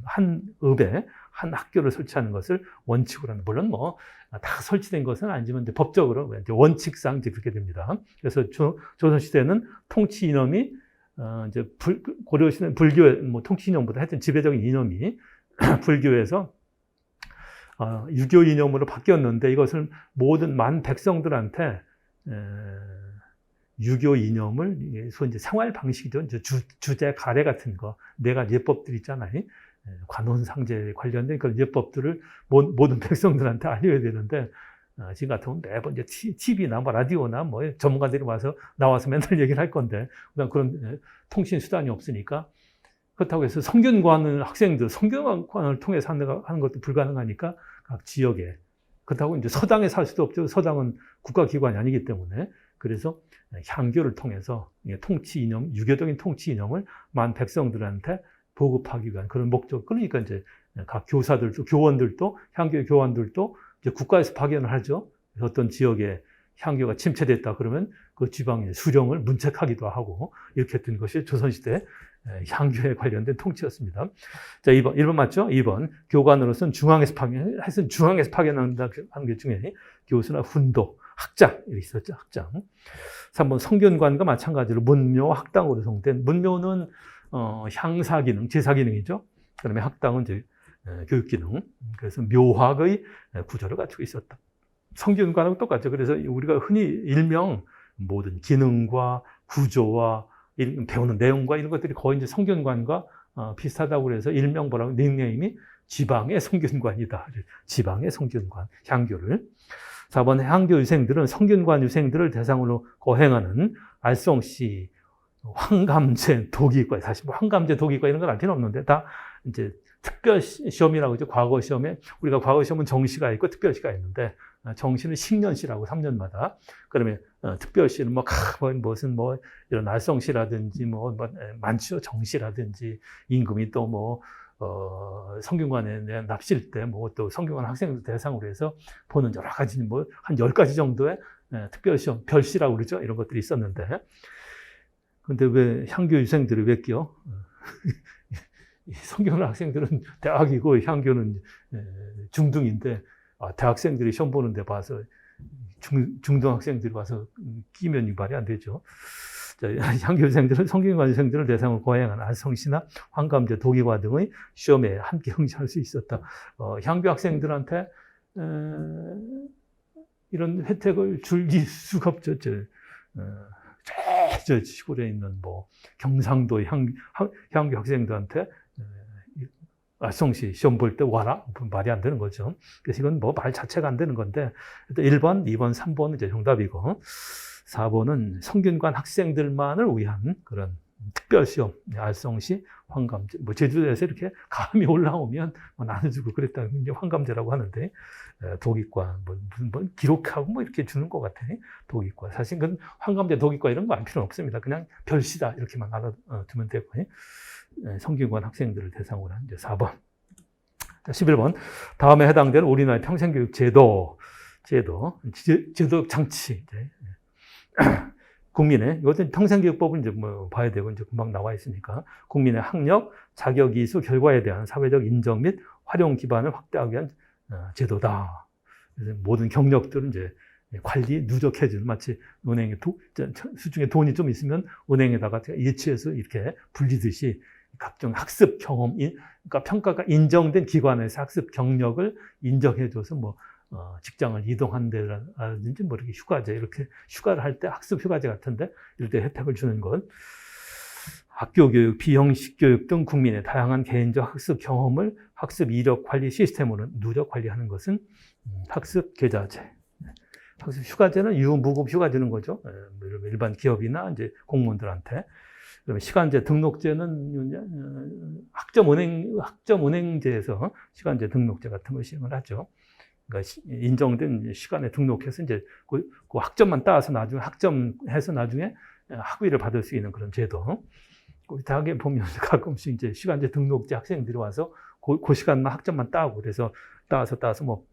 한 읍에 한 학교를 설치하는 것을 원칙으로 하는, 물론 뭐 다 설치된 것은 아니지만 법적으로 원칙상 이제 그렇게 됩니다. 그래서 조선시대는 통치 이념이 이제 고려시대는 불교, 뭐 통치 이념보다 하여튼 지배적인 이념이 불교에서 유교 이념으로 바뀌었는데, 이것을 모든 만 백성들한테 유교 이념을 이제 생활 방식이죠. 이제 주제 가래 같은 거, 내가 예법들 있잖아요. 관혼상제에 관련된 그런 예법들을 모든 백성들한테 알려야 되는데, 지금 같으면 매번 이제 TV나 뭐 라디오나 뭐 전문가들이 나와서 맨날 얘기를 할 건데, 그런 통신 수단이 없으니까, 그렇다고 해서 성균관을 통해서 하는 것도 불가능하니까 각 지역에, 그렇다고 이제 서당에 살 수도 없죠. 서당은 국가기관이 아니기 때문에. 그래서 향교를 통해서 통치 이념, 유교적인 통치 이념을 만 백성들한테 보급하기 위한 그런 목적. 그러니까 이제 각 교사들도, 교원들도, 향교 교원들도 이제 국가에서 파견을 하죠. 어떤 지역에 향교가 침체됐다 그러면 그 지방의 수령을 문책하기도 하고 이렇게 했던 것이 조선시대 향교에 관련된 통치였습니다. 자, 1번 맞죠? 2번. 교관으로서는 중앙에서 파견하는 게 중에 교수나 훈도, 학장, 이렇게 있었죠. 학장. 3번. 성균관과 마찬가지로 문묘, 학당으로 구성된, 문묘는 향사기능, 제사기능이죠. 그다음에 학당은 이제 교육기능. 그래서 묘학의 구조를 갖추고 있었다. 성균관하고 똑같죠. 그래서 우리가 흔히 일명 모든 기능과 구조와 배우는 내용과 이런 것들이 거의 이제 성균관과 비슷하다고 그래서 일명 뭐라고 닉네임이 지방의 성균관이다. 지방의 성균관, 향교를. 4번. 향교 유생들은 성균관 유생들을 대상으로 거행하는 알성시, 황감제, 도기과, 사실 뭐 황감제, 도기과 이런 건 알 필요 없는데 다 이제 특별 시험이라고 하죠. 과거 시험에 우리가 과거 시험은 정시가 있고 특별시가 있는데 정시는 식년시라고 3년마다. 그러면 특별시는 무슨 이런 알성시라든지 만추 정시라든지 임금이 또 성균관에 대한 납실 때 또 성균관 학생들 대상으로 해서 보는 여러 가지 한 10가지 정도의 특별시험, 별시라고 그러죠. 이런 것들이 있었는데 근데 왜 향교 유생들이 왜 껴? 성균관 학생들은 대학이고 향교는 중등인데 대학생들이 시험 보는데 봐서 중등학생들이 와서 끼면 말이 안 되죠. 자, 향교생들은 성균관 유생들을 대상으로 거행한 알성시나 황감제, 도기과 등의 시험에 함께 응시할 수 있었다. 향교 학생들한테 이런 혜택을 줄 수가 없죠. 저 시골에 있는 경상도 향교 학생들한테 알성시 시험 볼 때 와라? 말이 안 되는 거죠. 그래서 이건 말 자체가 안 되는 건데, 1번, 2번, 3번은 이제 정답이고, 4번은 성균관 학생들만을 위한 그런 특별시험, 알성시, 황감제, 제주도에서 이렇게 감이 올라오면 나눠주고 그랬다는 게 황감제라고 하는데, 도기과, 무슨 기록하고 이렇게 주는 것 같아. 도기과. 사실 그건 황감제, 도기과 이런 거 안 필요 없습니다. 그냥 별시다. 이렇게만 알아두면 되고. 성균관 학생들을 대상으로 한 이제 4번. 자, 11번. 다음에 해당되는 우리나라의 평생교육 제도 장치. 국민의, 이것은 평생교육법을 이제 봐야 되고, 이제 금방 나와 있으니까. 국민의 학력, 자격, 이수, 결과에 대한 사회적 인정 및 활용 기반을 확대하기 위한 제도다. 그래서 모든 경력들은 이제 관리, 누적해주는, 마치 은행에 수중에 돈이 좀 있으면 은행에다가 예치해서 이렇게 불리듯이 각종 학습 경험, 그러니까 평가가 인정된 기관에서 학습 경력을 인정해줘서 직장을 이동한다든지 이렇게 휴가제, 이렇게 휴가를 할 때 학습 휴가제 같은데 이럴 때 혜택을 주는 것. 학교 교육, 비형식 교육 등 국민의 다양한 개인적 학습 경험을 학습 이력 관리 시스템으로 누적 관리하는 것은 학습 계좌제. 학습 휴가제는 유무급 휴가 주는 거죠. 일반 기업이나 이제 공무원들한테. 그러면 시간제 등록제는 학점은행제에서 시간제 등록제 같은 걸 시행을 하죠. 그러니까 인정된 시간에 등록해서 이제 그 학점만 따서 나중에 학점해서 나중에 학위를 받을 수 있는 그런 제도. 대학에 보면 가끔씩 이제 시간제 등록제 학생들이 와서 그 시간만 학점만 따고 그래서 따서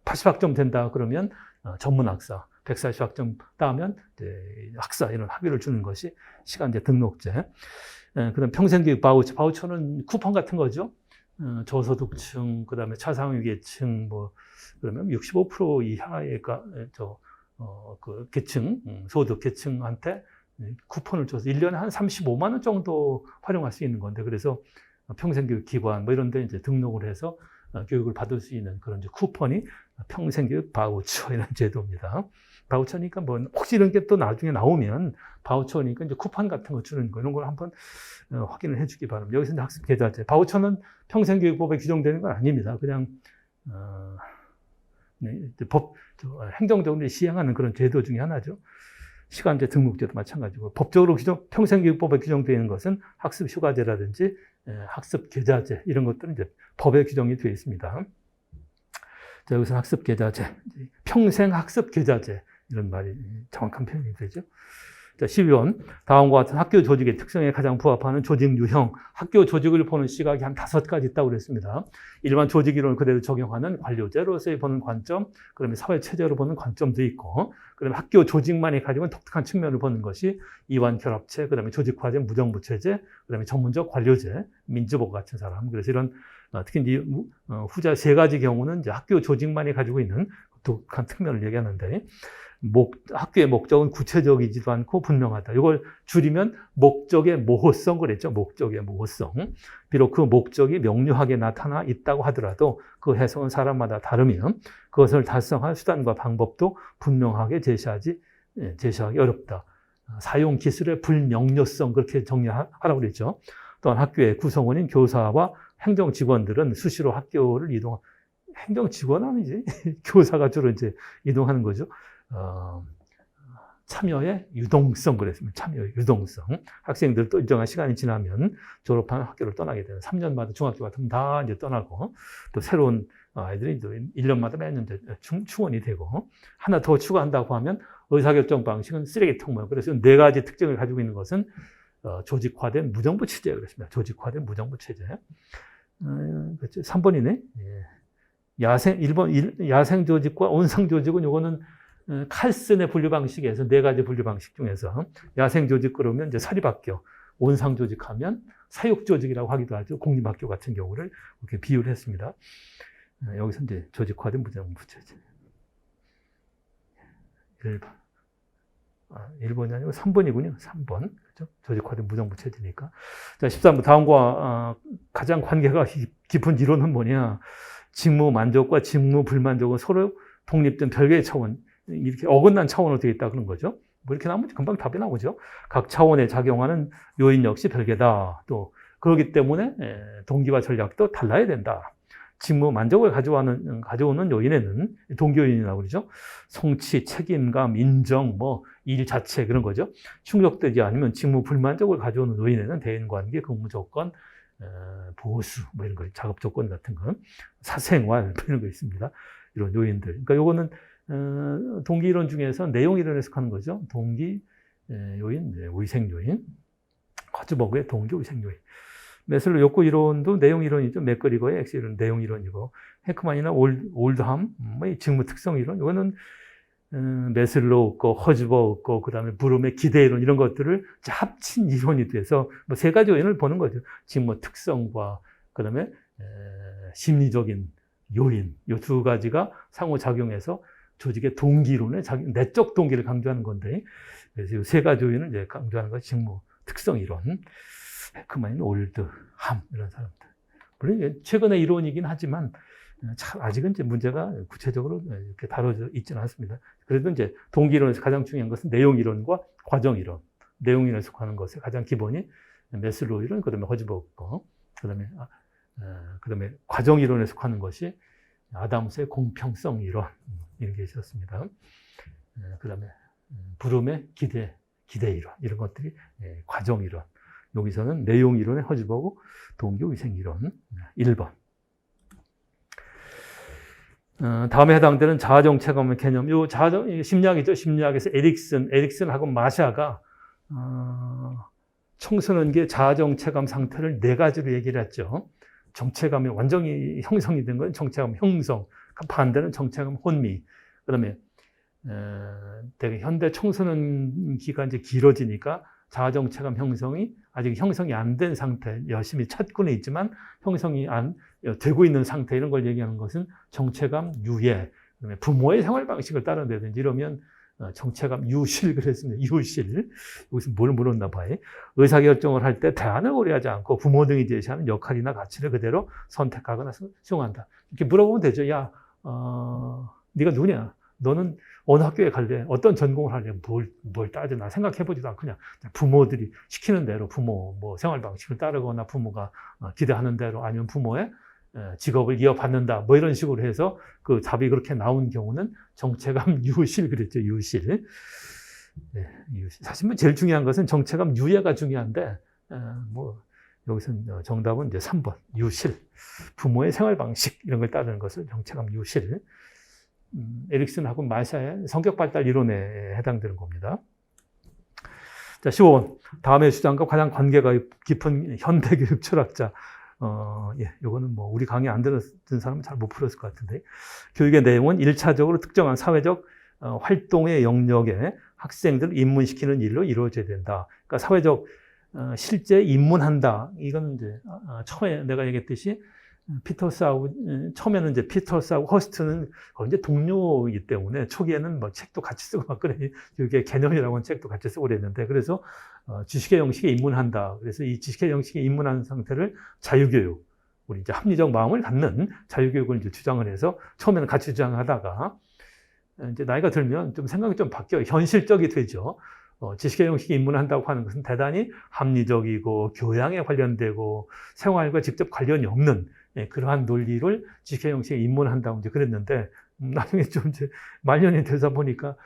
80학점 된다 그러면 전문 학사, 140학점 따면 이제 학사 이런 학위를 주는 것이 시간제 등록제. 그다음 평생교육 바우처는 쿠폰 같은 거죠. 저소득층, 그다음에 차상위계층, 그러면 65% 이하의 그 계층, 소득 계층한테 쿠폰을 줘서 1년에 한 35만 원 정도 활용할 수 있는 건데, 그래서 평생교육 기관 이런 데 이제 등록을 해서 교육을 받을 수 있는 그런 이제 쿠폰이 평생교육 바우처 이런 제도입니다. 바우처니까 혹시 이런 게 또 나중에 나오면 바우처니까 이제 쿠폰 같은 거 주는 거 이런 걸 한번 확인을 해주기 바랍니다. 여기서 이제 학습 계좌제. 바우처는 평생교육법에 규정되는 건 아닙니다. 그냥 행정적으로 시행하는 그런 제도 중에 하나죠. 시간제 등록제도 마찬가지고 법적으로 평생교육법에 규정되어 있는 것은 학습 휴가제라든지 학습 계좌제 이런 것들은 이제 법에 규정이 되어 있습니다. 자, 여기서 학습 계좌제, 평생 학습 계좌제 이런 말이 정확한 표현이 되죠. 자, 12번. 다음과 같은 학교 조직의 특성에 가장 부합하는 조직 유형. 학교 조직을 보는 시각이 한 5가지 있다고 그랬습니다. 일반 조직 이론을 그대로 적용하는 관료제로서의 보는 관점, 그다음에 사회 체제로 보는 관점도 있고, 그다음에 학교 조직만이 가지고 있는 독특한 측면을 보는 것이 이완 결합체, 그다음에 조직화된 무정부 체제, 그다음에 전문적 관료제, 민주복 같은 사람. 그래서 이런 특히 이제 후자 3가지 경우는 이제 학교 조직만이 가지고 있는 독특한 측면을 얘기하는데, 학교의 목적은 구체적이지도 않고 분명하다. 이걸 줄이면 목적의 모호성 그랬죠. 목적의 모호성. 비록 그 목적이 명료하게 나타나 있다고 하더라도 그 해석은 사람마다 다르면 그것을 달성할 수단과 방법도 분명하게 제시하기 어렵다. 사용 기술의 불명료성 그렇게 정리하라고 그랬죠. 또한 학교의 구성원인 교사와 행정 직원들은 수시로 학교를 행정 직원은 아니지. 교사가 주로 이제 이동하는 거죠. 참여의 유동성 그랬습니다. 참여의 유동성. 학생들도 일정한 시간이 지나면 졸업한 학교를 떠나게 되는 3년마다 중학교 같으면 다 이제 떠나고 또 새로운 아이들이 또 1년마다 매년 충원이 되고 하나 더 추가한다고 하면 의사결정 방식은 쓰레기통 모양. 그래서 4가지 특징을 가지고 있는 것은 조직화된 무정부 체제라고 그랬습니다. 조직화된 무정부 체제. 그렇죠. 3번이네. 야생 조직과 온상 조직은 요거는 칼슨의 분류 방식에서 4가지 분류 방식 중에서 야생 조직 그러면 이제 사립학교, 온상 조직하면 사육 조직이라고 하기도 하죠. 공립학교 같은 경우를 이렇게 비유를 했습니다. 여기서 이제 조직화된 무정부 체제. 1번이 아니고 3번이군요. 3번. 그렇죠? 조직화된 무정부 체제니까. 자, 13번. 다음과 가장 관계가 깊은 이론은 뭐냐? 직무 만족과 직무 불만족은 서로 독립된 별개의 차원, 이렇게 어긋난 차원으로 되어 있다 그런 거죠. 뭐 이렇게 나오면 금방 답이 나오죠. 각 차원에 작용하는 요인 역시 별개다. 또 그렇기 때문에 동기와 전략도 달라야 된다. 직무 만족을 가져오는 요인에는 동기 요인이라고 그러죠. 성취, 책임감, 인정, 일 자체 그런 거죠. 충족되지 않으면 직무 불만족을 가져오는 요인에는 대인관계, 근무조건, 보수, 이런 거, 작업 조건 같은 거, 사생활, 이런 거 있습니다. 이런 요인들. 그러니까 요거는, 동기 이론 중에서 내용 이론에 속하는 거죠. 동기 요인, 위생 요인. 허즈버그의 동기 위생 요인. 메슬로 욕구 이론도 내용 이론이죠. 맥거리거의 엑스 이론 내용 이론이고, 헤크만이나 올드함, 직무 특성 이론. 이거는 메슬로우 거, 허즈버그 거, 그 다음에 브룸의 기대 이론 이런 것들을 합친 이론이 돼서 3가지 요인을 보는 거죠. 직무 특성과 그 다음에 심리적인 요인, 이 2가지가 상호작용해서 조직의 동기 이론의 내적 동기를 강조하는 건데, 그래서 이 3가지 요인을 이제 강조하는 것이 직무 특성 이론. 헤크만인 올드함 이런 사람들. 물론 최근의 이론이긴 하지만 아직은 이제 문제가 구체적으로 이렇게 다뤄져 있지는 않습니다. 그래도 이제 동기 이론에서 가장 중요한 것은 내용 이론과 과정 이론. 내용 이론에 속하는 것의 가장 기본이 메슬로우 이론, 그다음에 허즈버그 거, 그다음에 과정 이론에 속하는 것이 아담스의 공평성 이론 이런 게 있었습니다. 그다음에 브룸의 기대 이론 이런 것들이 과정 이론. 여기서는 내용 이론의 허즈버그, 동기 위생 이론. 1번. 다음에 해당되는 자아정체감의 개념. 요 심리학이죠. 심리학에서 에릭슨하고 마샤가 청소년기의 자아정체감 상태를 4가지로 얘기를 했죠. 정체감이 완전히 형성이 된 건 정체감 형성, 반대는 정체감 혼미. 그다음에 되게 현대 청소년기가 이제 길어지니까 자아정체감 형성이 아직 형성이 안 된 상태, 열심히 찾고는 있지만 형성이 안 되고 있는 상태, 이런 걸 얘기하는 것은 정체감 유예, 그다음에 부모의 생활 방식을 따른다든지 이러면 정체감 유실 그랬습니다. 유실. 여기서 뭘 물었나 봐요. 의사결정을 할 때 대안을 고려하지 않고 부모 등이 제시하는 역할이나 가치를 그대로 선택하거나 수용한다. 이렇게 물어보면 되죠. 야, 네가 누구냐? 너는 어느 학교에 갈래? 어떤 전공을 할래? 뭘 따져? 나 생각해보지도 않고 그냥 부모들이 시키는 대로 부모 생활 방식을 따르거나 부모가 기대하는 대로 아니면 부모의 직업을 이어받는다. 이런 식으로 해서 그 답이 그렇게 나온 경우는 정체감 유실 그랬죠. 유실. 네, 유실. 사실 제일 중요한 것은 정체감 유예가 중요한데 여기서 정답은 이제 3번 유실. 부모의 생활 방식 이런 걸 따르는 것을 정체감 유실. 에릭슨하고 마샤의 성격 발달 이론에 해당되는 겁니다. 자, 15번. 다음의 주장과 가장 관계가 깊은 현대교육 철학자. 예, 요거는 뭐 우리 강의 안 들었던 사람은 잘 못 풀었을 것 같은데. 교육의 내용은 1차적으로 특정한 사회적 활동의 영역에 학생들을 입문시키는 일로 이루어져야 된다. 그러니까 사회적 실제 입문한다. 이건 이제 처음에 내가 얘기했듯이 처음에는 이제 피터스하고 허스트는 이제 동료이기 때문에 초기에는 뭐 책도 같이 쓰고 막 그래. 이게 개념이라고 하는 책도 같이 쓰고 그랬는데, 그래서 지식의 영식에 입문한다. 그래서 이 지식의 영식에 입문한 상태를 자유교육, 우리 이제 합리적 마음을 갖는 자유교육을 이제 주장을 해서 처음에는 같이 주장하다가 이제 나이가 들면 좀 생각이 좀 바뀌어요. 현실적이 되죠. 지식의 영식에 입문한다고 하는 것은 대단히 합리적이고 교양에 관련되고 생활과 직접 관련이 없는 그러한 논리를 지식의 영식에 입문한다고 이제 그랬는데, 나중에 좀 이제 말년이 되다 보니까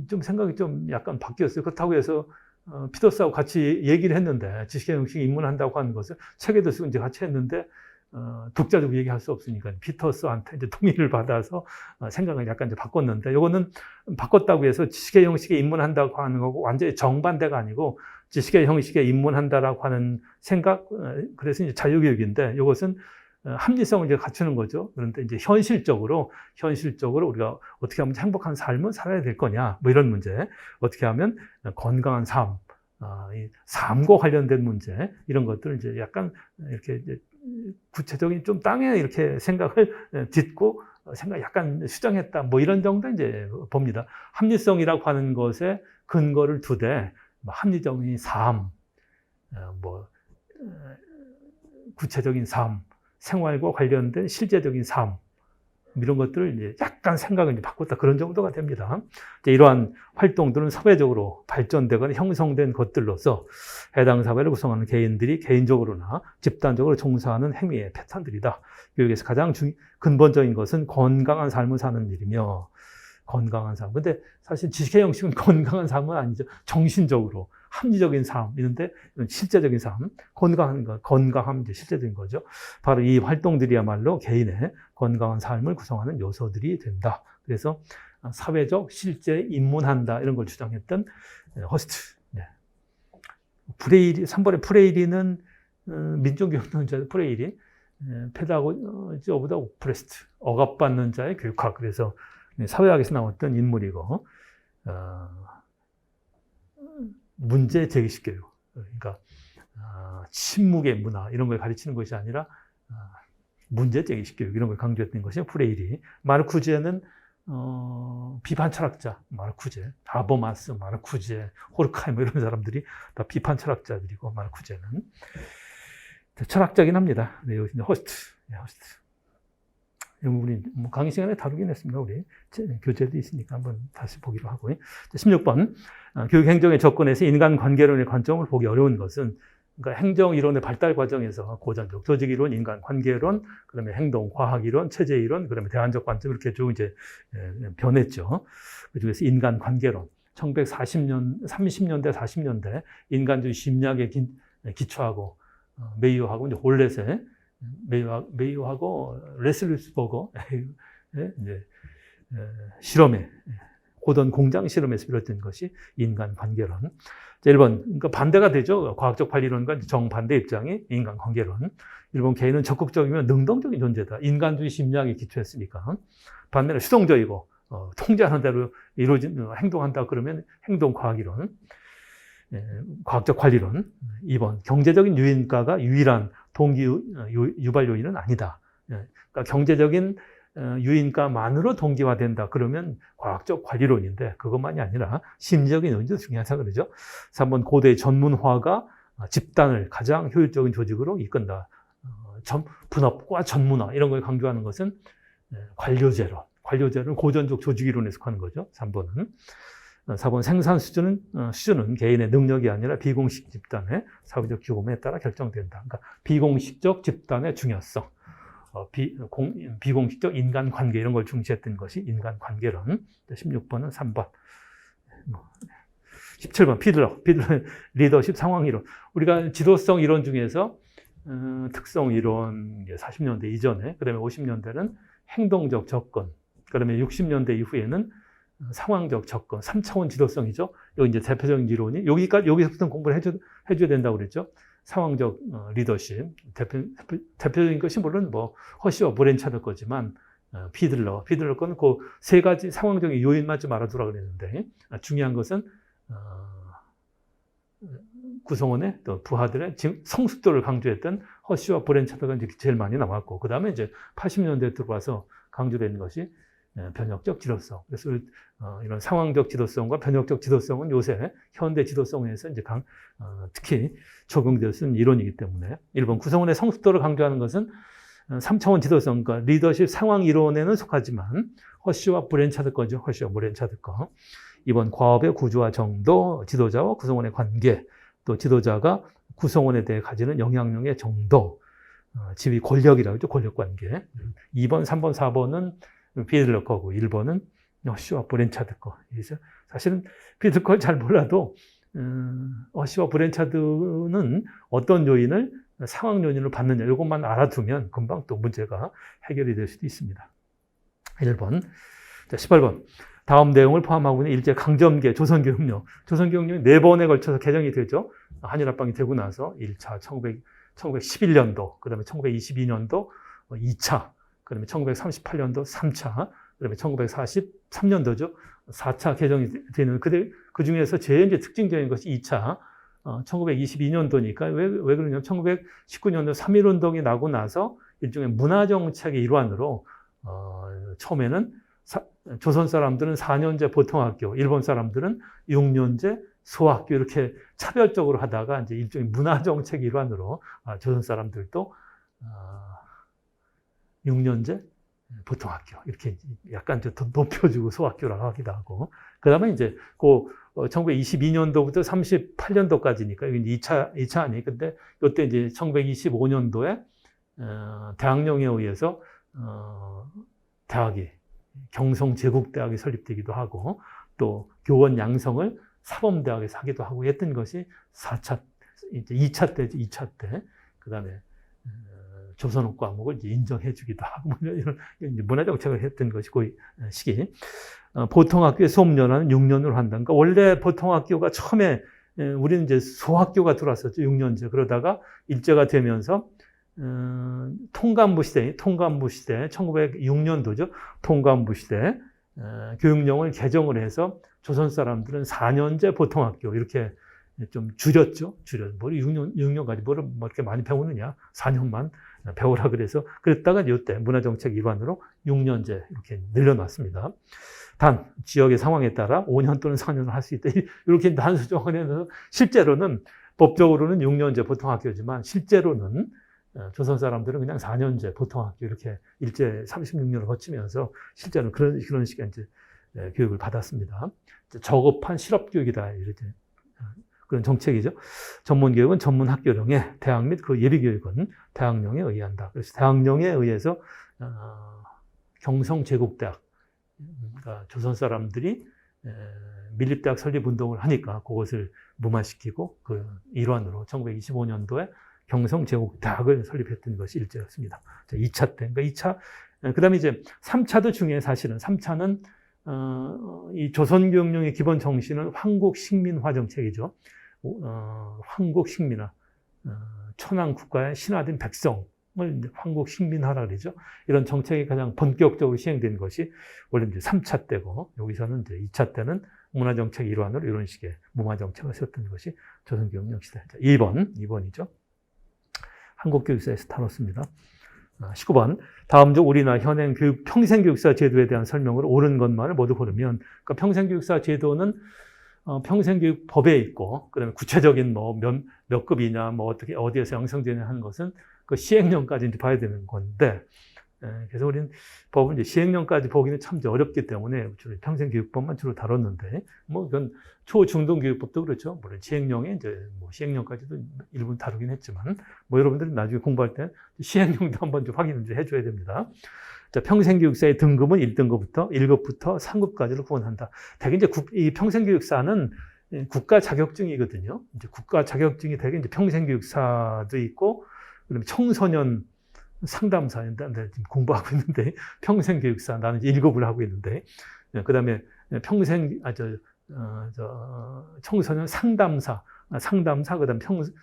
좀 생각이 좀 약간 바뀌었어요. 그렇다고 해서 피터스하고 같이 얘기를 했는데, 지식의 영식에 입문한다고 하는 것을 책에도 쓰고 이제 같이 했는데 독자적으로 얘기할 수 없으니까 피터스한테 이제 동의를 받아서 생각을 약간 이제 바꿨는데, 이거는 바꿨다고 해서 지식의 형식에 입문한다고 하는 거고 완전히 정반대가 아니고, 지식의 형식에 입문한다라고 하는 생각, 그래서 이제 자유교육인데, 이것은 합리성을 이제 갖추는 거죠. 그런데 이제 현실적으로 우리가 어떻게 하면 행복한 삶을 살아야 될 거냐, 뭐 이런 문제, 어떻게 하면 건강한 삶, 이 삶과 관련된 문제, 이런 것들을 이제 약간 이렇게 이제 구체적인 좀 땅에 이렇게 생각을 딛고 생각 약간 수정했다, 뭐 이런 정도 이제 봅니다. 합리성이라고 하는 것에 근거를 두되 합리적인 삶, 뭐 구체적인 삶, 생활과 관련된 실제적인 삶, 이런 것들을 이제 약간 생각을 이제 바꿨다, 그런 정도가 됩니다. 이제 이러한 활동들은 사회적으로 발전되거나 형성된 것들로서 해당 사회를 구성하는 개인들이 개인적으로나 집단적으로 종사하는 행위의 패턴들이다. 교육에서 가장 근본적인 것은 건강한 삶을 사는 일이며, 건강한 삶. 근데 사실 지식의 형식은 건강한 삶은 아니죠. 정신적으로 합리적인 삶, 이런데 실제적인 삶, 건강함 이제 실제적인 거죠. 바로 이 활동들이야말로 개인의 건강한 삶을 구성하는 요소들이 된다. 그래서 사회적 실제 입문한다, 이런 걸 주장했던 허스트. 네. 프레이리, 3번의 프레이리는 민족교육론자 프레이리, 페다고지 오브 더 오프레스트, 억압받는 자의 교육학. 그래서 사회학에서 나왔던 인물이고, 문제 제기식 교육, 그러니까 침묵의 문화, 이런 걸 가르치는 것이 아니라 문제 제기식 교육, 이런 걸 강조했던 것이 프레이리. 마르쿠제는 비판 철학자, 마르쿠제, 하버마스, 마르쿠제, 호르카이머, 이런 사람들이 다 비판 철학자들이고, 마르쿠제는 철학자긴 합니다. 네, 여기 허스트, 네, 허스트. 우리 강의 시간에 다루긴 했습니다. 우리 교재도 있으니까 한번 다시 보기로 하고. 16번. 교육 행정의 접근에서 인간관계론의 관점을 보기 어려운 것은, 그러니까 행정이론의 발달 과정에서 고전적 조직이론, 인간관계론, 그다음에 행동과학이론, 체제이론, 그다음에 대안적 관점, 이렇게 쭉 이제 변했죠. 그중에서 인간관계론, 30년대, 40년대 인간주의 심리학에 기초하고 메이어하고 이제 홀렛의 메이어하고 레슬리스버거 실험에, 고전 공장 실험에서 비롯된 것이 인간관계론. 1번, 그러니까 반대가 되죠. 과학적 관리론과 정반대 입장이 인간관계론. 1번, 개인은 적극적이면 능동적인 존재다. 인간주의 심리학에 기초했으니까. 반대로 수동적이고 통제하는 대로 행동한다 그러면 행동과학이론. 과학적 관리론. 2번, 경제적인 유인가가 유일한 동기 유발 요인은 아니다. 그러니까 경제적인 유인가만으로 동기화된다 그러면 과학적 관리론인데, 그것만이 아니라 심리적인 요인도 중요하다 그러죠. 3번, 고도의 전문화가 집단을 가장 효율적인 조직으로 이끈다. 분업과 전문화, 이런 걸 강조하는 것은 관료제를 고전적 조직이론에 속하는 거죠. 3번은. 4번, 생산 수준은 개인의 능력이 아니라 비공식 집단의 사회적 규범에 따라 결정된다. 그러니까 비공식적 집단의 중요성, 비공식적 인간관계, 이런 걸 중시했던 것이 인간관계론. 16번은 3번. 17번, 피들러 리더십 상황이론. 우리가 지도성 이론 중에서 특성 이론, 40년대 이전에, 그 다음에 50년대는 행동적 접근, 그 다음에 60년대 이후에는 상황적 접근, 3차원 지도성이죠. 여기 이제 대표적인 이론이 여기서부터 공부를 해줘야 된다고 그랬죠. 상황적 리더십. 대표적인 것이 물론 뭐 허쉬와 브랜차드 거지만 피들러 거는 그 세 가지 상황적인 요인만 좀 알아두라 그랬는데 중요한 것은 구성원의 또 부하들의 성숙도를 강조했던 허쉬와 브랜차드가 이제 제일 많이 나왔고, 그 다음에 이제 80년대 들어와서 강조되는 것이 변혁적 지도성. 그래서 이런 상황적 지도성과 변혁적 지도성은 요새 현대 지도성에서 이제 특히 적용되어 쓴 이론이기 때문에 1번 구성원의 성숙도를 강조하는 것은 3차원 지도성, 그러니까 리더십 상황 이론에는 속하지만 허쉬와 브랜차드 거죠. 허쉬와 브랜차드 거. 2번 과업의 구조와 정도, 지도자와 구성원의 관계, 또 지도자가 구성원에 대해 가지는 영향력의 정도, 지위 권력이라고 하죠. 권력 관계. 2번, 3번, 4번은 피들러 거고 1번은 허쉬와 브랜차드 거. 그래서 사실은 피들러 걸 잘 몰라도 허쉬와 브랜차드는 어떤 요인을 상황 요인으로 받느냐 이것만 알아두면 금방 또 문제가 해결이 될 수도 있습니다. 1번. 자, 18번. 다음 내용을 포함하고 있는 일제 강점기 조선교육령. 조선교육령이 4번에 걸쳐서 개정이 되죠. 한일합방이 되고 나서 1차 1911년도, 그 다음에 1922년도 2차, 그 다음에 1938년도 3차, 그 다음에 1943년도죠. 4차 개정이 되는, 그 중에서 제일 이제 특징적인 것이 2차, 1922년도니까 왜 그러냐면 1919년도 3.1운동이 나고 나서 일종의 문화정책의 일환으로 처음에는 조선 사람들은 4년제 보통학교, 일본 사람들은 6년제 소학교 이렇게 차별적으로 하다가 이제 일종의 문화정책 일환으로 조선 사람들도 6년제 보통학교 이렇게 약간 좀 더 높여주고 소학교라고 하기도 하고, 그 다음에 이제 1922년도부터 38년도까지니까 이게 2차 아니, 근데 이때 이제 1925년도에 대학령에 의해서 대학이 경성제국대학이 설립되기도 하고, 또 교원 양성을 사범대학에서 하기도 하고 했던 것이 4차, 이제 2차 때죠. 2차 때. 그 다음에 조선업 과목을 이제 인정해주기도 하고, 이런 문화정책을 했던 것이 그 시기. 보통학교의 수업연한은 6년으로 한다. 그러니까 원래 보통학교가 처음에 우리는 이제 소학교가 들어왔었죠. 6년제. 그러다가 일제가 되면서 통감부 시대 1906년도죠. 통감부 시대 교육령을 개정을 해서 조선 사람들은 4년제 보통학교 이렇게 좀 줄였죠. 뭐 6년까지 뭐 이렇게 많이 배우느냐. 4년만 배우라 그래서 그랬다가 이때 문화정책 일환으로 6년제 이렇게 늘려놨습니다. 단 지역의 상황에 따라 5년 또는 4년을 할 수 있다. 이렇게 단수 정원에서 실제로는 법적으로는 6년제 보통학교지만 실제로는 조선 사람들은 그냥 4년제 보통학교 이렇게 일제 36년을 거치면서 실제로는 그런 식의 이제 교육을 받았습니다. 저급한 실업교육이다 이렇게 그런 정책이죠. 전문교육은 전문학교령에, 대학 및 그 예비교육은 대학령에 의한다. 그래서 대학령에 의해서 경성제국대학, 그러니까 조선 사람들이 밀립대학 설립운동을 하니까 그것을 무마시키고 그 일환으로 1925년도에 경성제국대학을 설립했던 것이 일제였습니다. 2차 때. 그러니까 2차, 그 다음에 이제 3차도 중요해, 사실은. 3차는, 이 조선교육령의 기본 정신은 황국식민화 정책이죠. 황국식민화. 천황국가의 신화된 백성을 황국식민화라 그러죠. 이런 정책이 가장 본격적으로 시행된 것이 원래 이제 3차 때고, 여기서는 이제 2차 때는 문화정책 일환으로 이런 식의 문화정책을 썼던 것이 조선교육령 시대. 2번이죠. 한국교육사에서 다뤘습니다. 19번. 다음 중 우리나라 현행 평생교육사 제도에 대한 설명으로 옳은 것만을 모두 고르면, 그러니까 평생교육사 제도는 평생교육법에 있고, 그 다음에 구체적인 몇 급이냐, 어떻게, 어디에서 양성되냐 하는 것은 그 시행령까지 이제 봐야 되는 건데, 그래서 우리는 법은 이제 시행령까지 보기는 참 어렵기 때문에 주로 평생교육법만 주로 다뤘는데, 이건 초중등교육법도 그렇죠. 물론 시행령에 이제 시행령까지도 일부 다루긴 했지만, 여러분들이 나중에 공부할 때 시행령도 한번 좀 확인을 좀 해줘야 됩니다. 자, 평생교육사의 등급은 1등급부터 1급부터 3급까지를 구분한다. 대개 이제 이 평생교육사는 국가 자격증이거든요. 이제 국가 자격증이 되게 이제 평생교육사도 있고, 그다음에 청소년 상담사, 지금 공부하고 있는데, 평생교육사, 나는 이제 1급을 하고 있는데, 그 다음에 평생, 청소년 상담사, 그다음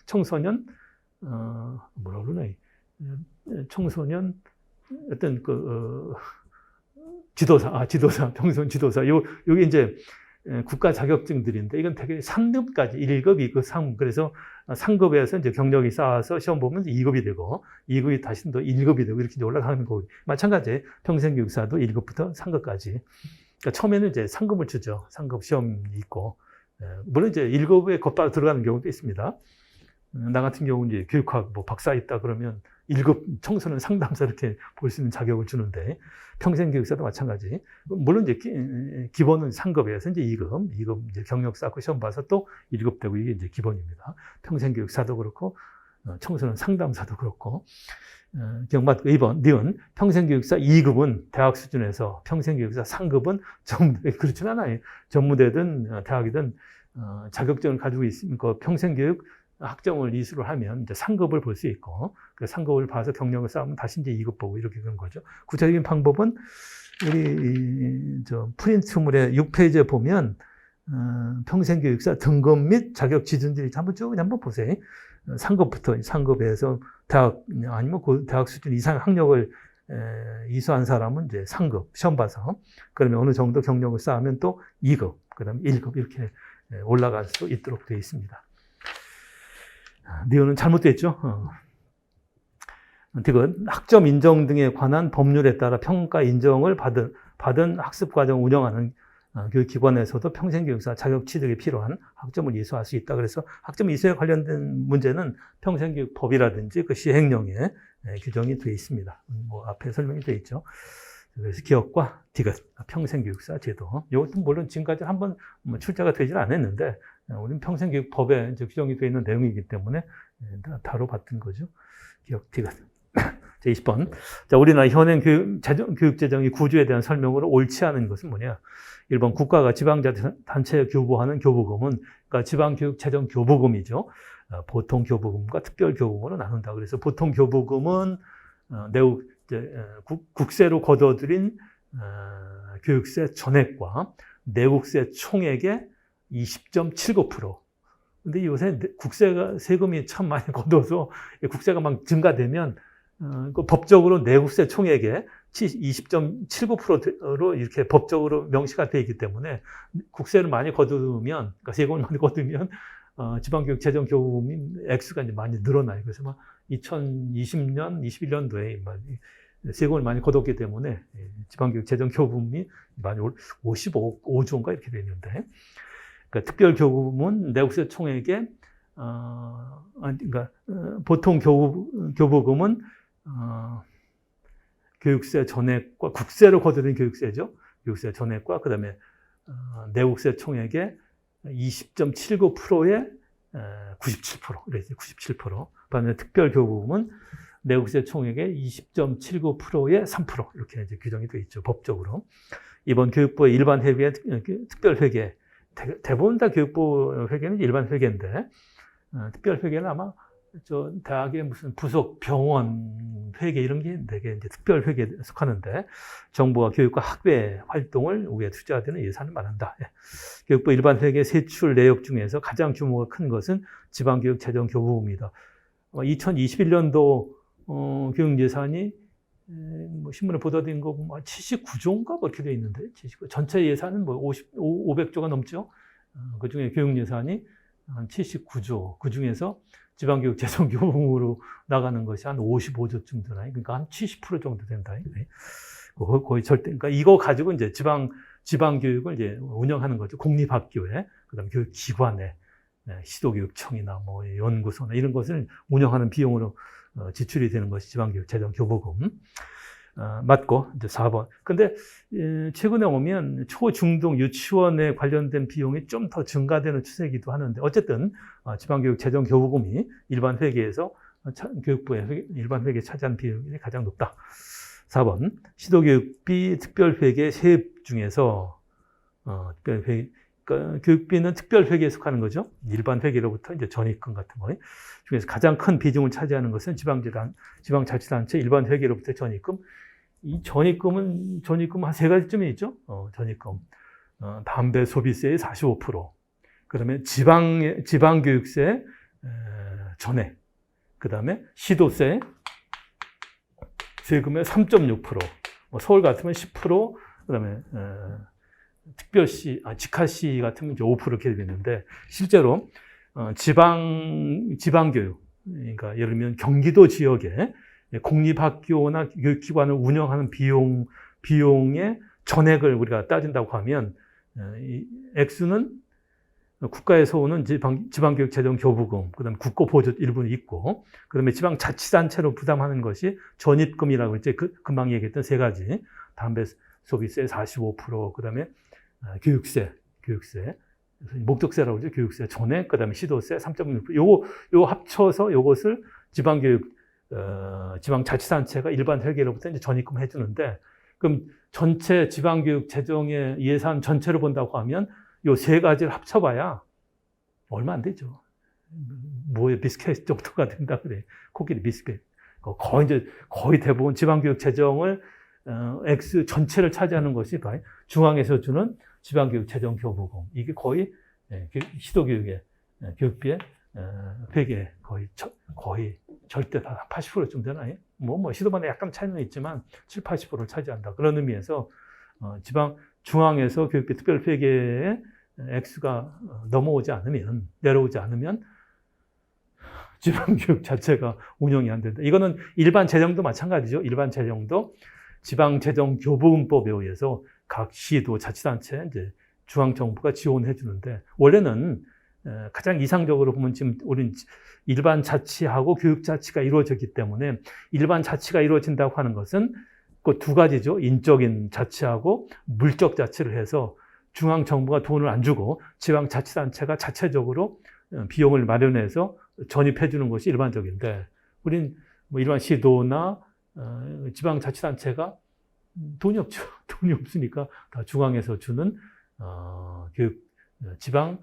청소년, 뭐라 그러나, 청소년, 어떤 지도사, 평소년 지도사. 요게 이제 국가 자격증들인데, 이건 되게 3급까지, 1급, 2급, 3급. 그래서 상급에서 이제 경력이 쌓아서 시험 보면 2급이 되고, 2급이 다시 또 1급이 되고, 이렇게 이제 올라가는 거고. 마찬가지, 평생교육사도 1급부터 3급까지. 그러니까 처음에는 이제 상급을 주죠. 상급 시험이 있고. 물론 이제 1급에 곧바로 들어가는 경우도 있습니다. 나 같은 경우는 이제 교육학 박사 있다 그러면 1급 청소년 상담사 이렇게 볼 수 있는 자격을 주는데, 평생교육사도 마찬가지. 물론 이제 기본은 상급에서 이제 2급 이제 경력 쌓고 시험 봐서 또 1급 되고, 이게 이제 기본입니다. 평생교육사도 그렇고, 청소년 상담사도 그렇고. 경맞 2번, 니은 평생교육사 2급은 대학 수준에서, 평생교육사 3급은 전무대, 그렇진 않아요. 전무대든 대학이든 자격증을 가지고 있으면 그 평생교육 학점을 이수를 하면 이제 상급을 볼 수 있고, 그 상급을 봐서 경력을 쌓으면 다시 이제 2급 보고 이렇게 그런 거죠. 구체적인 방법은 우리 프린트물의 6페이지에 보면 평생교육사 등급 및 자격 기준들이 한번 보세요. 상급에서 대학 아니면 대학 수준 이상 학력을 이수한 사람은 이제 상급 시험 봐서, 그러면 어느 정도 경력을 쌓으면 또 2급, 그다음에 1급 이렇게 올라갈 수 있도록 되어 있습니다. 니은은 잘못됐죠. 디귿 학점 인정 등에 관한 법률에 따라 평가 인정을 받은 학습과정을 운영하는 교육기관에서도 평생교육사 자격 취득에 필요한 학점을 이수할 수 있다. 그래서 학점 이수에 관련된 문제는 평생교육법이라든지 그 시행령에 규정이 되어 있습니다. 앞에 설명이 되어 있죠. 그래서 기억과 디귿, 평생교육사 제도. 이것도 물론 지금까지 한번 출제가 되질 않았는데, 우리는 평생교육법에 이제 규정이 되어 있는 내용이기 때문에 다뤄봤던 거죠. 기억, 디귿. 자, 20번. 자, 우리나라 현행 교육재정의 구조에 대한 설명으로 옳지 않은 것은 뭐냐? 1번, 국가가 지방자치단체에 교부하는 교부금은, 그러니까 지방교육재정 교부금이죠. 보통 교부금과 특별 교부금으로 나눈다. 그래서 보통 교부금은 국세로 거둬들인 교육세 전액과 내국세 총액의 20.79%. 근데 요새 세금이 참 많이 걷어서 국세가 막 증가되면 법적으로 내국세 총액의 20.79%로 이렇게 법적으로 명시가 되어 있기 때문에, 국세를 많이 거두면, 그러니까 세금을 많이 거두면 지방교육 재정 교부금이 액수가 이제 많이 늘어나요. 그래서 막 2020년, 21년도에 세금을 많이 거뒀기 때문에 지방교육 재정 교부금이 많이 55조인가 이렇게 되는데, 그러니까 특별 교부금은 내국세 총액의 보통 교부금은 교육세 전액과 국세로 거두는 교육세죠. 교육세 전액과 그다음에 내국세 총액의 20.79%의 97%, 그래서 97%. 반면에 특별 교부금은 내국세 총액의 20.79%의 3% 이렇게 이제 규정이 되어 있죠, 법적으로. 이번 교육부의 일반 회계, 특별 회계, 대부분 다 교육부 회계는 일반 회계인데, 특별 회계는 아마 대학의 무슨 부속 병원 회계 이런 게 되게 이제 특별 회계에 속하는데, 정부와 교육과 학회 활동을 위해 투자되는 예산을 말한다. 교육부 일반 회계 세출 내역 중에서 가장 규모가 큰 것은 지방교육 재정 교부금이다. 2021년도 교육 예산이 신문에 보도된 거 보면 79조인가 그렇게 되어 있는데, 79. 전체 예산은 500조가 넘죠. 그 중에 교육 예산이 한 79조. 그 중에서 지방교육 재정 교부금으로 나가는 것이 한 55조쯤 되나요? 그러니까 한 70% 정도 된다. 거의 절대. 그러니까 이거 가지고 이제 지방교육을 이제 운영하는 거죠. 공립학교에, 그다음에 교육기관에, 시도교육청이나 연구소나 이런 것을 운영하는 비용으로 지출이 되는 것이 지방교육 재정 교부금. 맞고, 이제 4번. 근데, 최근에 오면 초중등 유치원에 관련된 비용이 좀 더 증가되는 추세이기도 하는데, 어쨌든, 지방교육 재정 교부금이 일반 회계에서 교육부의 일반 회계에 차지하는 비율이 가장 높다. 4번. 시도교육비 특별회계 세입 중에서, 특별회계, 그러니까 교육비는 특별회계에 속하는 거죠. 일반 회계로부터 이제 전입금 같은 거 중에서 가장 큰 비중을 차지하는 것은 지방자치단체 일반 회계로부터 전입금. 이 전입금은 한 세 가지쯤이 있죠. 전입금. 담배 소비세의 45%, 그다음에 지방교육세 전액, 그다음에 시도세 세금의 3.6%, 뭐 서울 같으면 10%, 그다음에 특별시, 직하시 같으면 이제 5% 이렇게 되는데, 실제로 지방교육, 그러니까 예를 들면 경기도 지역에 공립학교나 교육기관을 운영하는 비용의 전액을 우리가 따진다고 하면, 이 액수는 국가에서 오는 지방교육재정교부금, 그 다음에 국고보조 일부는 있고, 그 다음에 지방자치단체로 부담하는 것이 전입금이라고 이제 금방 얘기했던 세 가지, 담배 소비세 45%, 그 다음에 교육세, 목적세라고 그러죠. 교육세 전액, 그 다음에 시도세 3.6%. 요거 합쳐서 요것을 지방자치단체가 일반 회계로부터 이제 전입금 해주는데, 그럼 전체 지방교육 재정의 예산 전체를 본다고 하면 요 세 가지를 합쳐봐야 얼마 안 되죠. 뭐에 비스켓 정도가 된다 그래. 코끼리 비스켓. 거의 대부분 지방교육 재정을 X 전체를 차지하는 것이 중앙에서 주는 지방교육 재정 교부금. 이게 거의 시도교육의 교육비의 회계 거의 절대 다 80%쯤 되나요? 뭐 시도마다 약간 차이는 있지만 70~80%를 차지한다. 그런 의미에서 중앙에서 교육비 특별 회계의 액수가 내려오지 않으면 지방교육 자체가 운영이 안 된다. 이거는 일반 재정도 마찬가지죠. 일반 재정도 지방재정교부금법에 의해서 각 시도 자치단체 이제 중앙정부가 지원해 주는데, 원래는 가장 이상적으로 보면 지금 우리는 일반 자치하고 교육 자치가 이루어졌기 때문에, 일반 자치가 이루어진다고 하는 것은 그 두 가지죠. 인적인 자치하고 물적 자치를 해서 중앙정부가 돈을 안 주고 지방자치단체가 자체적으로 비용을 마련해서 전입해 주는 것이 일반적인데, 우린 뭐 일반 시도나 지방자치단체가 돈이 없죠. 돈이 없으니까 다 중앙에서 주는 지방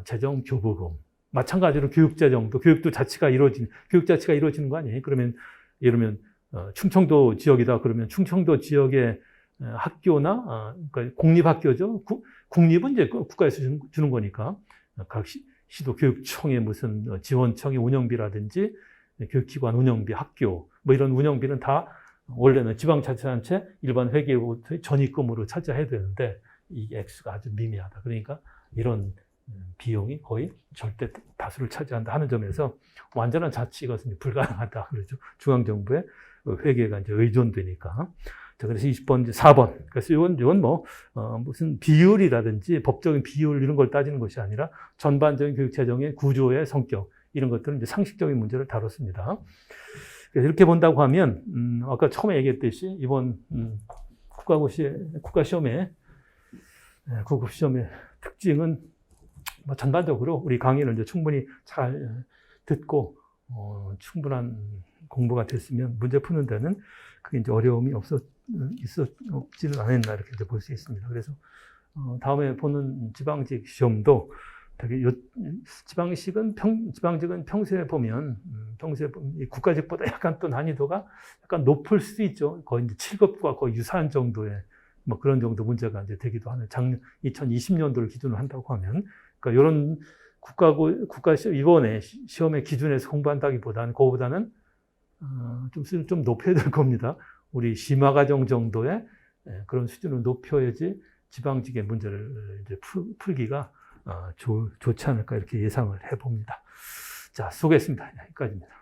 재정 교부금. 마찬가지로 교육재정도, 교육 자치가 이루어지는 거 아니에요? 그러면 예를 들면 충청도 지역이다 그러면 충청도 지역의 학교나 그러니까 공립학교죠. 국립은 이제 국가에서 주는 거니까 각 시도 교육청의 무슨 지원청의 운영비라든지 교육기관 운영비, 학교 뭐 이런 운영비는 다 원래는 지방자치단체 일반 회계로부터 전입금으로 차지해야 되는데, 이 액수가 아주 미미하다. 그러니까 이런 비용이 거의 절대 다수를 차지한다 하는 점에서 완전한 자치 이것은 불가능하다 그러죠. 중앙정부의 회계가 이제 의존되니까. 자, 그래서 20번, 이제 4번. 그래서 이건 무슨 비율이라든지 법적인 비율 이런 걸 따지는 것이 아니라 전반적인 교육재정의 구조의 성격, 이런 것들은 이제 상식적인 문제를 다뤘습니다. 그래서 이렇게 본다고 하면, 아까 처음에 얘기했듯이 이번 국가시험의 특징은 뭐 전반적으로 우리 강의를 이제 충분히 잘 듣고, 충분한 공부가 됐으면 문제 푸는 데는 그게 이제 어려움이 없지는 않았나 이렇게 이제 볼 수 있습니다. 그래서 다음에 보는 지방직 시험도 되게 지방직은 평소에 보면 국가직보다 약간 또 난이도가 약간 높을 수도 있죠. 거의 이제 7급과 거의 유사한 정도의 뭐 그런 정도 문제가 이제 되기도 하는, 작년 2020년도를 기준으로 한다고 하면, 그러니까 이런 이번에 시험의 기준에서 공부한다기보다는 그거보다는 좀 높여야 될 겁니다. 우리 심화과정 정도의 그런 수준을 높여야지 지방직의 문제를 이제 풀기가 좋지 않을까 이렇게 예상을 해봅니다. 자, 수고했습니다. 여기까지입니다.